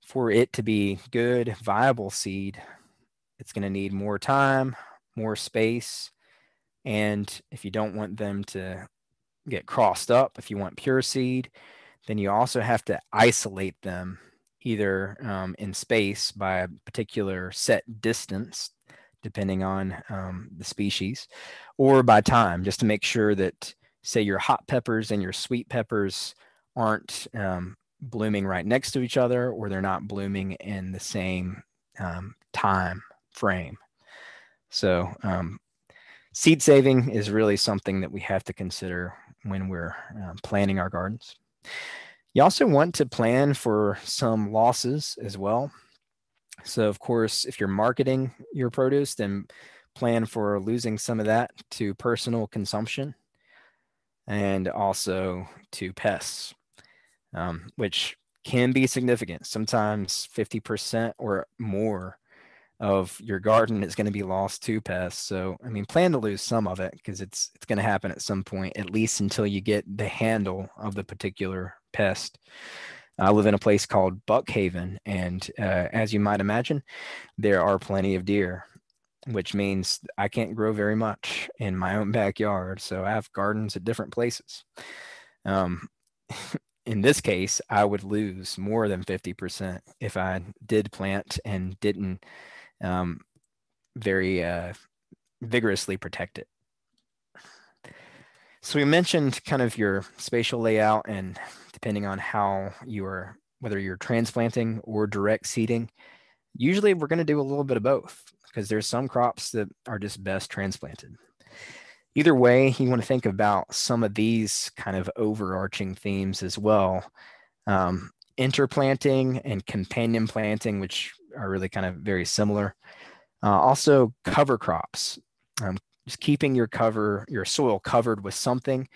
Speaker 2: for it to be good, viable seed, it's going to need more time, more space, and if you don't want them to get crossed up, if you want pure seed, then you also have to isolate them either in space by a particular set distance, depending on the species, or by time, just to make sure that, say, your hot peppers and your sweet peppers aren't blooming right next to each other, or they're not blooming in the same time frame. So seed saving is really something that we have to consider when we're planning our gardens. You also want to plan for some losses as well. So of course, if you're marketing your produce, then plan for losing some of that to personal consumption and also to pests, which can be significant. Sometimes 50% or more of your garden is going to be lost to pests. So, I mean, plan to lose some of it because it's going to happen at some point, at least until you get the handle of the particular pest. I live in a place called Buckhaven, and as you might imagine, there are plenty of deer, which means I can't grow very much in my own backyard. So I have gardens at different places. Um, in this case, I would lose more than 50% if I did plant and didn't very vigorously protect it. So we mentioned kind of your spatial layout, and depending on how whether you're transplanting or direct seeding, usually we're going to do a little bit of both because there's some crops that are just best transplanted. Either way, you want to think about some of these kind of overarching themes as well. Interplanting and companion planting, which are really kind of very similar. Also cover crops, just keeping your soil covered with something.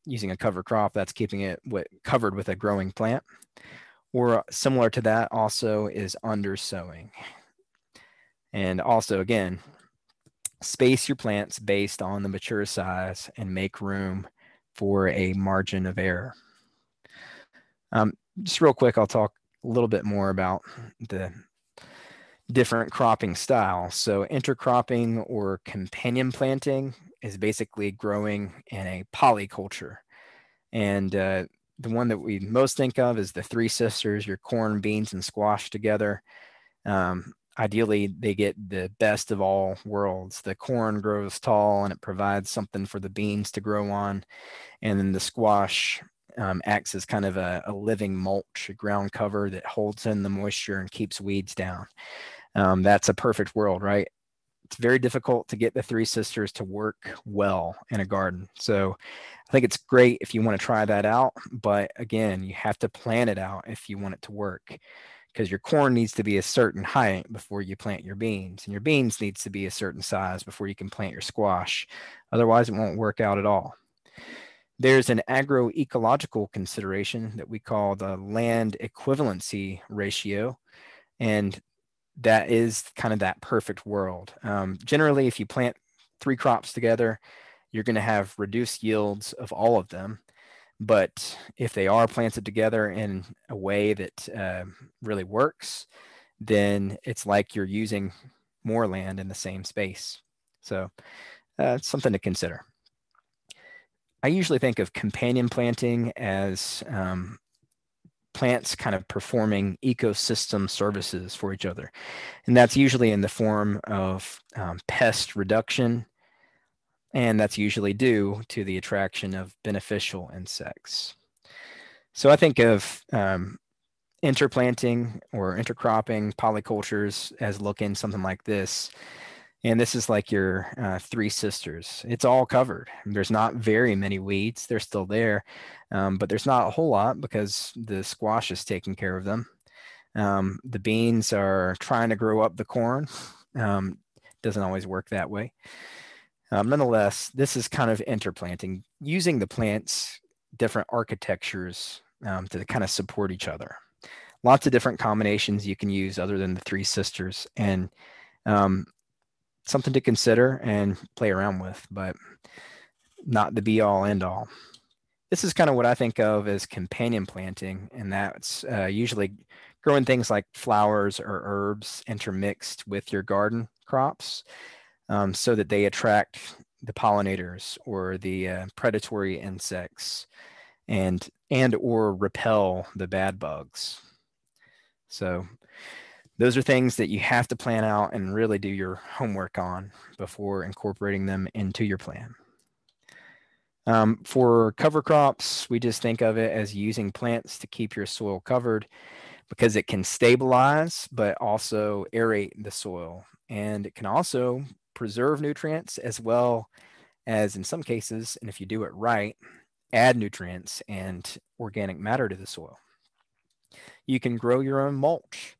Speaker 2: Using a cover crop, that's keeping it covered with a growing plant. Or similar to that also is undersowing. And also, again, space your plants based on the mature size and make room for a margin of error. Just real quick, I'll talk a little bit more about the different cropping styles. So intercropping or companion planting is basically growing in a polyculture. And the one that we most think of is the three sisters, your corn, beans, and squash together. Ideally, they get the best of all worlds. The corn grows tall and it provides something for the beans to grow on. And then the squash acts as kind of a living mulch, a ground cover that holds in the moisture and keeps weeds down. That's a perfect world, right? It's very difficult to get the three sisters to work well in a garden. So I think it's great if you want to try that out. But again, you have to plan it out if you want it to work, because your corn needs to be a certain height before you plant your beans, and your beans needs to be a certain size before you can plant your squash. Otherwise, it won't work out at all. There's an agroecological consideration that we call the land equivalency ratio, and that is kind of that perfect world. Generally, if you plant three crops together, you're going to have reduced yields of all of them. But if they are planted together in a way that really works, then it's like you're using more land in the same space. So it's something to consider. I usually think of companion planting as plants kind of performing ecosystem services for each other. And that's usually in the form of pest reduction, and that's usually due to the attraction of beneficial insects. So I think of interplanting or intercropping polycultures as looking something like this. And this is like your three sisters. It's all covered. There's not very many weeds. They're still there, but there's not a whole lot because the squash is taking care of them. The beans are trying to grow up the corn. Doesn't always work that way. Nonetheless, this is kind of interplanting, using the plants' different architectures to kind of support each other. Lots of different combinations you can use other than the three sisters, and something to consider and play around with, but not the be all end all. This is kind of what I think of as companion planting, and that's usually growing things like flowers or herbs intermixed with your garden crops so that they attract the pollinators or the predatory insects and or repel the bad bugs. So those are things that you have to plan out and really do your homework on before incorporating them into your plan. For cover crops, we just think of it as using plants to keep your soil covered because it can stabilize, but also aerate the soil. And it can also preserve nutrients as well as, in some cases, and if you do it right, add nutrients and organic matter to the soil. You can grow your own mulch.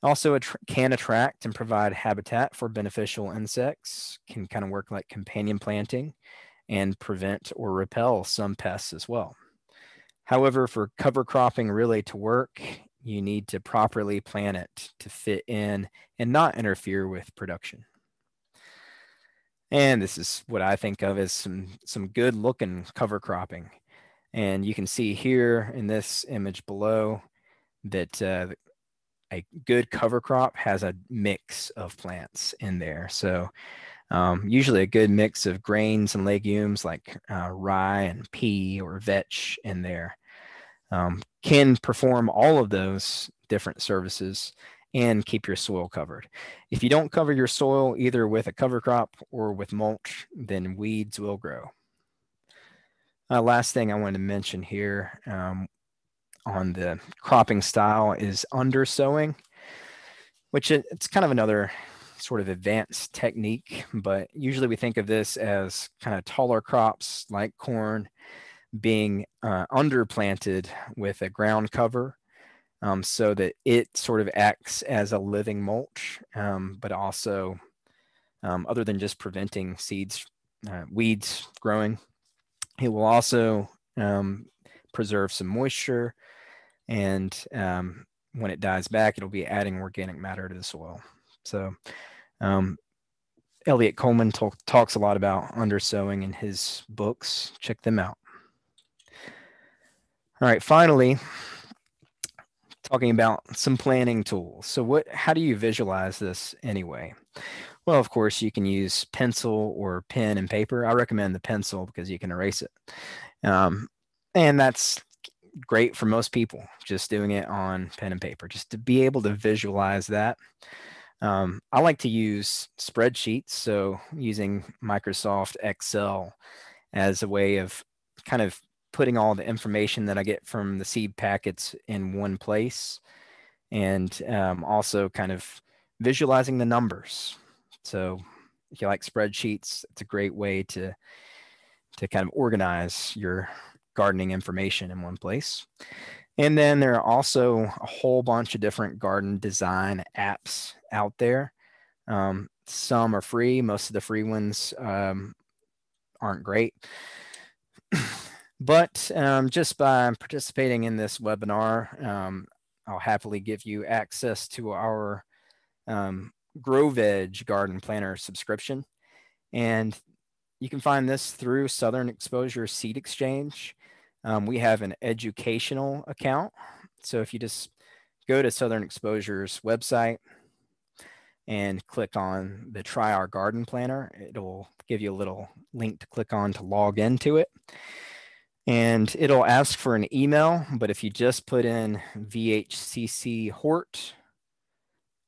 Speaker 2: Also, it can attract and provide habitat for beneficial insects, can kind of work like companion planting, and prevent or repel some pests as well. However, for cover cropping really to work, you need to properly plan it to fit in and not interfere with production. And this is what I think of as some good looking cover cropping. And you can see here in this image below that a good cover crop has a mix of plants in there. So usually a good mix of grains and legumes like rye and pea or vetch in there can perform all of those different services and keep your soil covered. If you don't cover your soil either with a cover crop or with mulch, then weeds will grow. Last thing I wanted to mention here on the cropping style is undersowing, which it's kind of another sort of advanced technique, but usually we think of this as kind of taller crops like corn being underplanted with a ground cover so that it sort of acts as a living mulch, but also other than just preventing weeds growing, it will also preserve some moisture, and when it dies back, it'll be adding organic matter to the soil. So Elliot Coleman talks a lot about undersowing in his books. Check them out. All right, finally, talking about some planning tools. So how do you visualize this anyway? Well, of course, you can use pencil or pen and paper. I recommend the pencil because you can erase it. And that's great for most people, just doing it on pen and paper, just to be able to visualize that. I like to use spreadsheets, so using Microsoft Excel as a way of kind of putting all the information that I get from the seed packets in one place, and also kind of visualizing the numbers. So if you like spreadsheets, it's a great way to kind of organize your gardening information in one place. And then there are also a whole bunch of different garden design apps out there. Some are free. Most of the free ones aren't great. But just by participating in this webinar, I'll happily give you access to our Grow Veg Garden Planner subscription. And you can find this through Southern Exposure Seed Exchange. We have an educational account. So if you just go to Southern Exposure's website and click on the Try Our Garden Planner, it'll give you a little link to click on to log into it. And it'll ask for an email, but if you just put in VHCC Hort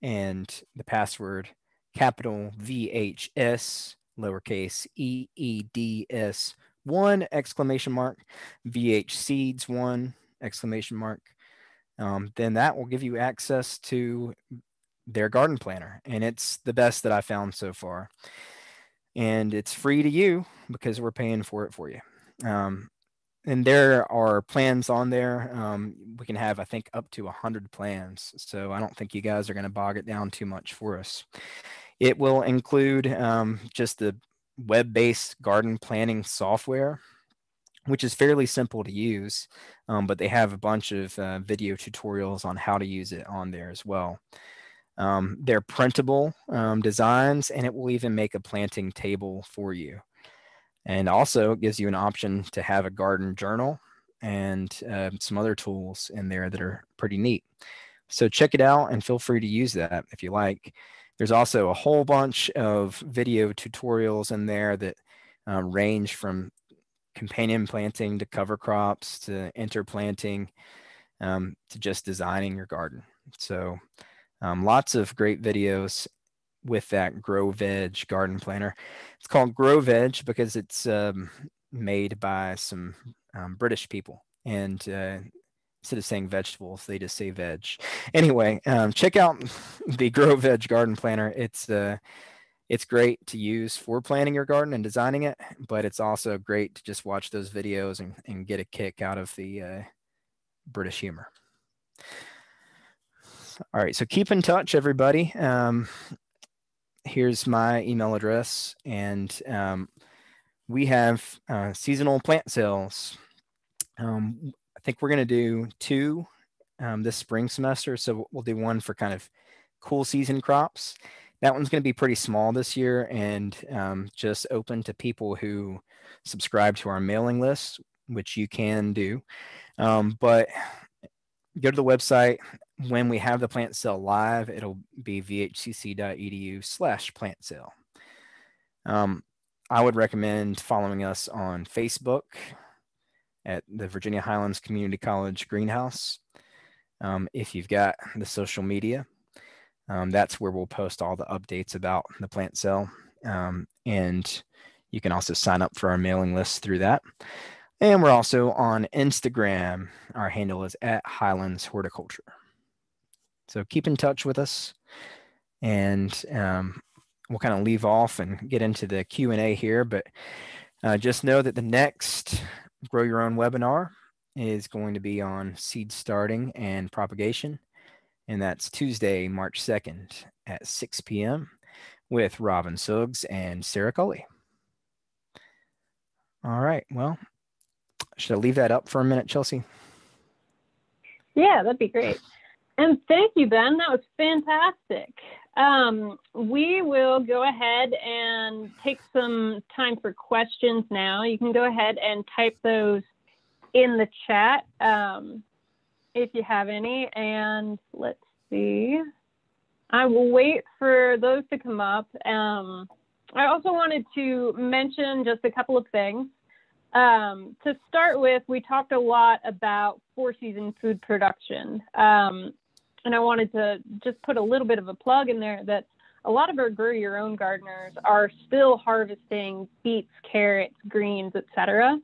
Speaker 2: and the password capital VHS lowercase EEDS 1 exclamation mark VH Seeds 1 exclamation mark, then that will give you access to their garden planner, and it's the best that I found so far. And it's free to you because we're paying for it for you. And there are plans on there. We can have, I think, up to 100 plans. So I don't think you guys are going to bog it down too much for us. It will include just the web-based garden planning software, which is fairly simple to use, but they have a bunch of video tutorials on how to use it on there as well. They're printable designs, and it will even make a planting table for you. And also it gives you an option to have a garden journal and some other tools in there that are pretty neat. So check it out and feel free to use that if you like. There's also a whole bunch of video tutorials in there that range from companion planting to cover crops to interplanting to just designing your garden. So lots of great videos with that Grow Veg garden planner. It's called Grow Veg because it's made by some British people, and instead of saying vegetables, they just say veg. Anyway, check out the Grow Veg garden planner. It's It's great to use for planning your garden and designing it, but it's also great to just watch those videos and get a kick out of the British humor. All right, so keep in touch, everybody. Here's my email address, and we have seasonal plant sales. I think we're going to do 2 this spring semester, so we'll do one for kind of cool season crops. That one's going to be pretty small this year and just open to people who subscribe to our mailing list, which you can do. But go to the website. When we have the plant sale live, it'll be vhcc.edu/plant sale. I would recommend following us on Facebook at the Virginia Highlands Community College Greenhouse. If you've got the social media, that's where we'll post all the updates about the plant sale. And you can also sign up for our mailing list through that. And we're also on Instagram. Our handle is @Highlands Horticulture. So keep in touch with us, and we'll kind of leave off and get into the Q&A here. But just know that the next Grow Your Own webinar is going to be on seed starting and propagation. And that's Tuesday, March 2nd at 6 p.m. with Robin Suggs and Sarah Culley. All right, well, should I leave that up for a minute, Chelsea?
Speaker 1: Yeah, that'd be great. And thank you, Ben. That was fantastic. We will go ahead and take some time for questions now. You can go ahead and type those in the chat if you have any. And let's see. I will wait for those to come up. I also wanted to mention just a couple of things. To start with, we talked a lot about 4-season food production. And I wanted to just put a little bit of a plug in there that a lot of our Grow Your Own gardeners are still harvesting beets, carrots, greens, etc.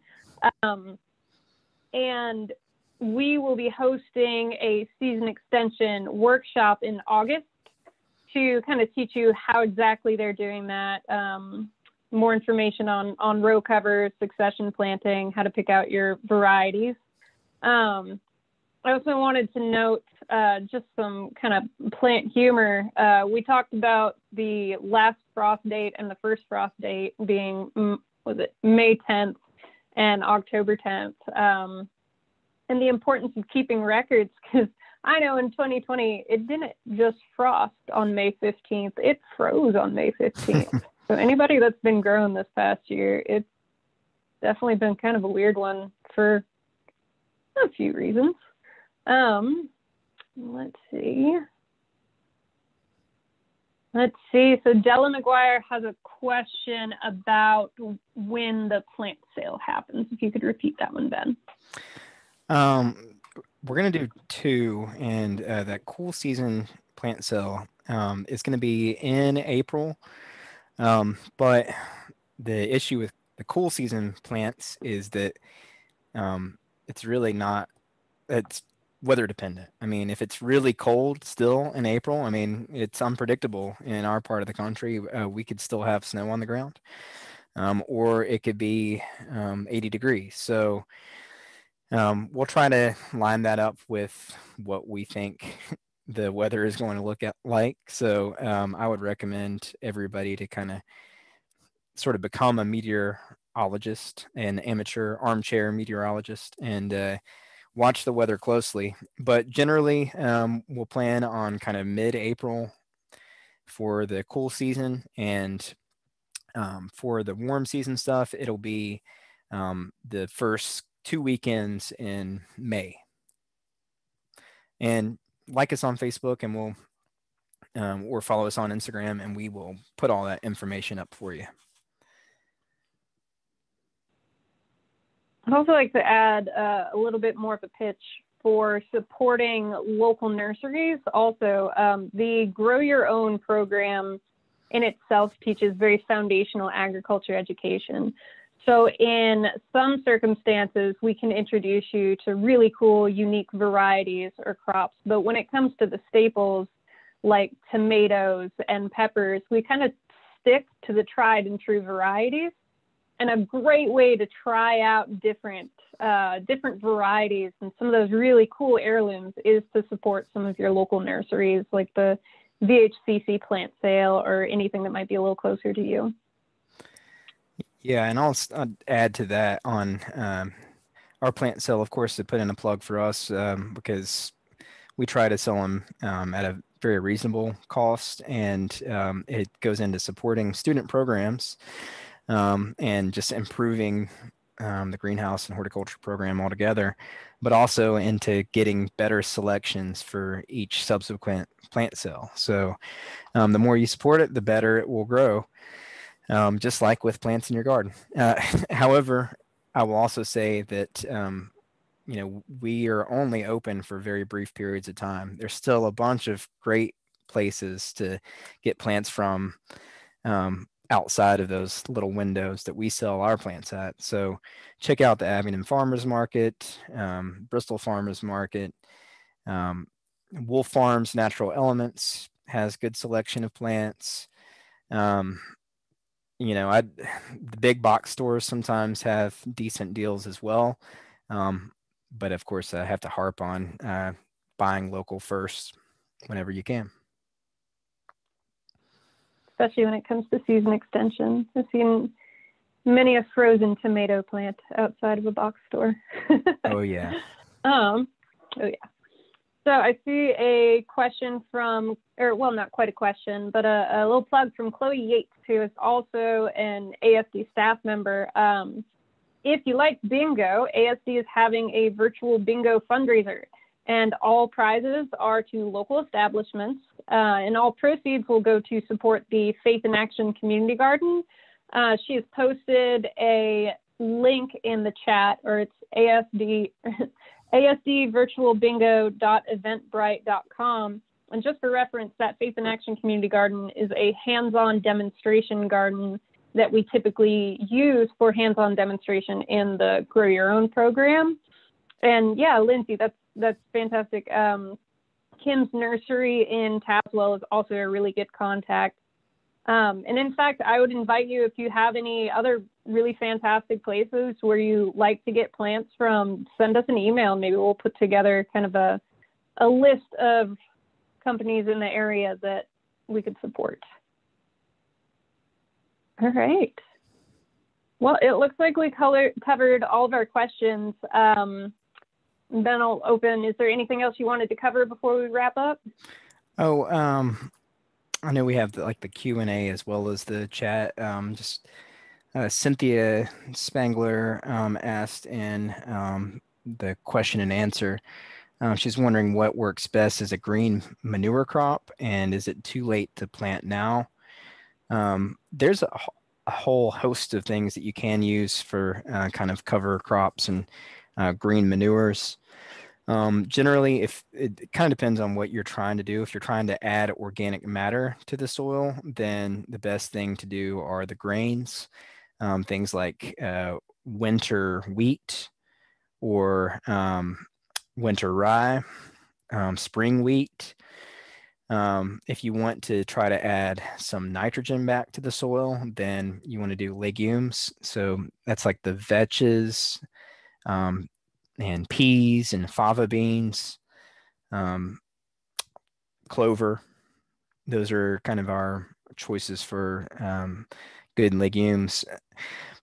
Speaker 1: And we will be hosting a season extension workshop in August to kind of teach you how exactly they're doing that. More information on row covers, succession planting, how to pick out your varieties. I also wanted to note just some kind of plant humor. We talked about the last frost date and the first frost date being, was it May 10th and October 10th, and the importance of keeping records, because I know in 2020, it didn't just frost on May 15th, it froze on May 15th. So anybody that's been growing this past year, it's definitely been kind of a weird one for a few reasons. Let's see. So Della McGuire has a question about when the plant sale happens. If you could repeat that one, Ben.
Speaker 2: We're going to do 2, and that cool season plant sale is going to be in April. But the issue with the cool season plants is that it's really not, it's weather dependent. I mean, if it's really cold still in April, I mean, it's unpredictable in our part of the country. We could still have snow on the ground, or it could be 80 degrees. So we'll try to line that up with what we think the weather is going to look like. So I would recommend everybody to kind of sort of become a meteorologist, an amateur armchair meteorologist, and watch the weather closely. But generally, we'll plan on kind of mid-April for the cool season, and for the warm season stuff, it'll be the first 2 weekends in May. And like us on Facebook, and we'll or follow us on Instagram, and we will put all that information up for you.
Speaker 1: I'd also like to add a little bit more of a pitch for supporting local nurseries. Also, the Grow Your Own program in itself teaches very foundational agriculture education. So in some circumstances, we can introduce you to really cool, unique varieties or crops. But when it comes to the staples like tomatoes and peppers, we kind of stick to the tried and true varieties. And a great way to try out different varieties and some of those really cool heirlooms is to support some of your local nurseries, like the VHCC plant sale or anything that might be a little closer to you.
Speaker 2: Yeah, and I'll add to that on our plant sale, of course, to put in a plug for us because we try to sell them at a very reasonable cost, and it goes into supporting student programs and just improving the greenhouse and horticulture program altogether, but also into getting better selections for each subsequent plant sale. So the more you support it, the better it will grow, just like with plants in your garden. However, I will also say that we are only open for very brief periods of time. There's still a bunch of great places to get plants from outside of those little windows that we sell our plants at. So check out the Abingdon Farmers Market, Bristol Farmers Market, Wolf Farms Natural Elements has good selection of plants. The big box stores sometimes have decent deals as well. But of course, I have to harp on buying local first whenever you can.
Speaker 1: Especially when it comes to season extension. I've seen many a frozen tomato plant outside of a box store.
Speaker 2: Oh, yeah.
Speaker 1: Oh, yeah. So I see a question not quite a question, but a little plug from Chloe Yates, who is also an ASD staff member. If you like bingo, ASD is having a virtual bingo fundraiser, and all prizes are to local establishments, and all proceeds will go to support the Faith in Action Community Garden. She has posted a link in the chat, or it's asdvirtualbingo.eventbrite.com. And just for reference, that Faith in Action Community Garden is a hands-on demonstration garden that we typically use for hands-on demonstration in the Grow Your Own program. And yeah, Lindsay, that's fantastic. Kim's nursery in Tazewell is also a really good contact. And in fact, I would invite you, if you have any other really fantastic places where you like to get plants from, send us an email. Maybe we'll put together kind of a list of companies in the area that we could support. All right. Well, it looks like we covered all of our questions. Then I'll open. Is there anything else you wanted to cover before we wrap up?
Speaker 2: Oh, I know we have the Q&A as well as the chat. Cynthia Spangler asked in the question and answer. She's wondering what works best as a green manure crop, and is it too late to plant now? There's a whole host of things that you can use for kind of cover crops and green manures. Generally, if it kind of depends on what you're trying to do. If you're trying to add organic matter to the soil, then the best thing to do are the grains, things like winter wheat or winter rye, spring wheat. If you want to try to add some nitrogen back to the soil, then you want to do legumes. So that's like the vetches, and peas and fava beans, clover. Those are kind of our choices for good legumes.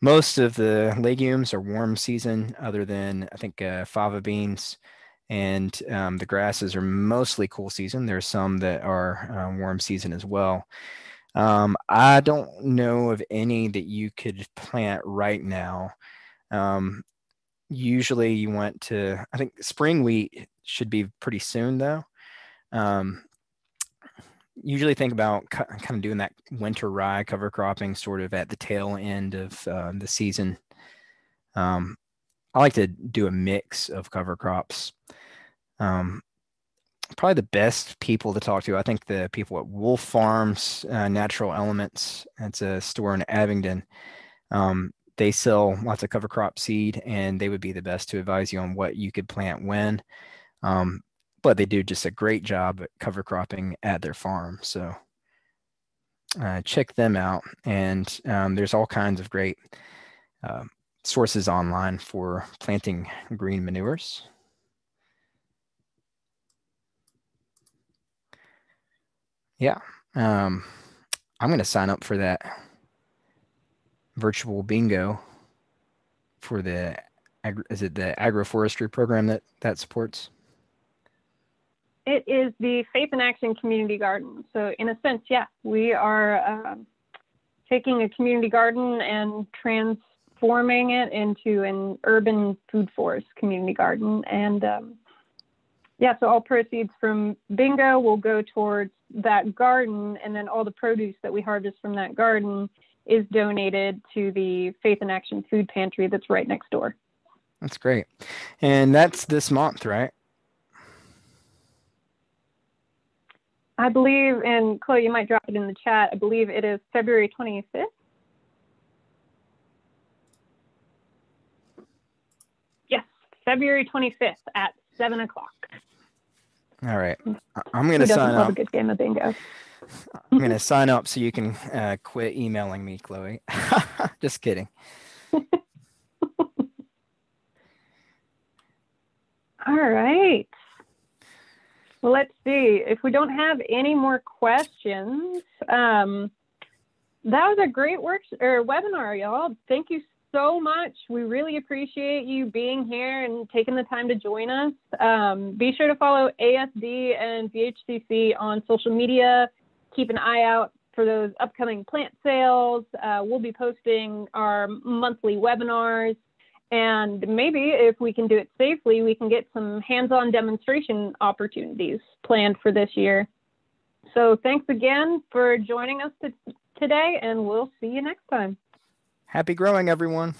Speaker 2: Most of the legumes are warm season, other than I think fava beans, and the grasses are mostly cool season. There's some that are warm season as well. I don't know of any that you could plant right now. Usually you want to, I think spring wheat should be pretty soon though. Usually think about kind of doing that winter rye cover cropping sort of at the tail end of the season. I like to do a mix of cover crops. Probably the best people to talk to, I think the people at Wolf Farms Natural Elements. It's a store in Abingdon. They sell lots of cover crop seed, and they would be the best to advise you on what you could plant when. But they do just a great job at cover cropping at their farm. So check them out. And there's all kinds of great sources online for planting green manures. Yeah, I'm going to sign up for that virtual bingo for the, is it the agroforestry program that supports?
Speaker 1: It is the Faith in Action Community Garden. So in a sense, yeah, we are taking a community garden and transforming it into an urban food forest community garden. And yeah, so all proceeds from bingo will go towards that garden, and then all the produce that we harvest from that garden is donated to the Faith in Action food pantry that's right next door.
Speaker 2: That's great. And that's this month, right?
Speaker 1: I believe, and Chloe, you might drop it in the chat, I believe it is February 25th. Yes, February 25th at 7 o'clock.
Speaker 2: All right. I'm going to sign up.
Speaker 1: Love a good game of bingo.
Speaker 2: I'm going to sign up so you can quit emailing me, Chloe. Just kidding.
Speaker 1: All right. Well, let's see. If we don't have any more questions, that was a great webinar, y'all. Thank you so much. We really appreciate you being here and taking the time to join us. Be sure to follow ASD and VHCC on social media. Keep an eye out for those upcoming plant sales. We'll be posting our monthly webinars. And maybe if we can do it safely, we can get some hands-on demonstration opportunities planned for this year. So thanks again for joining us today, and we'll see you next time.
Speaker 2: Happy growing, everyone.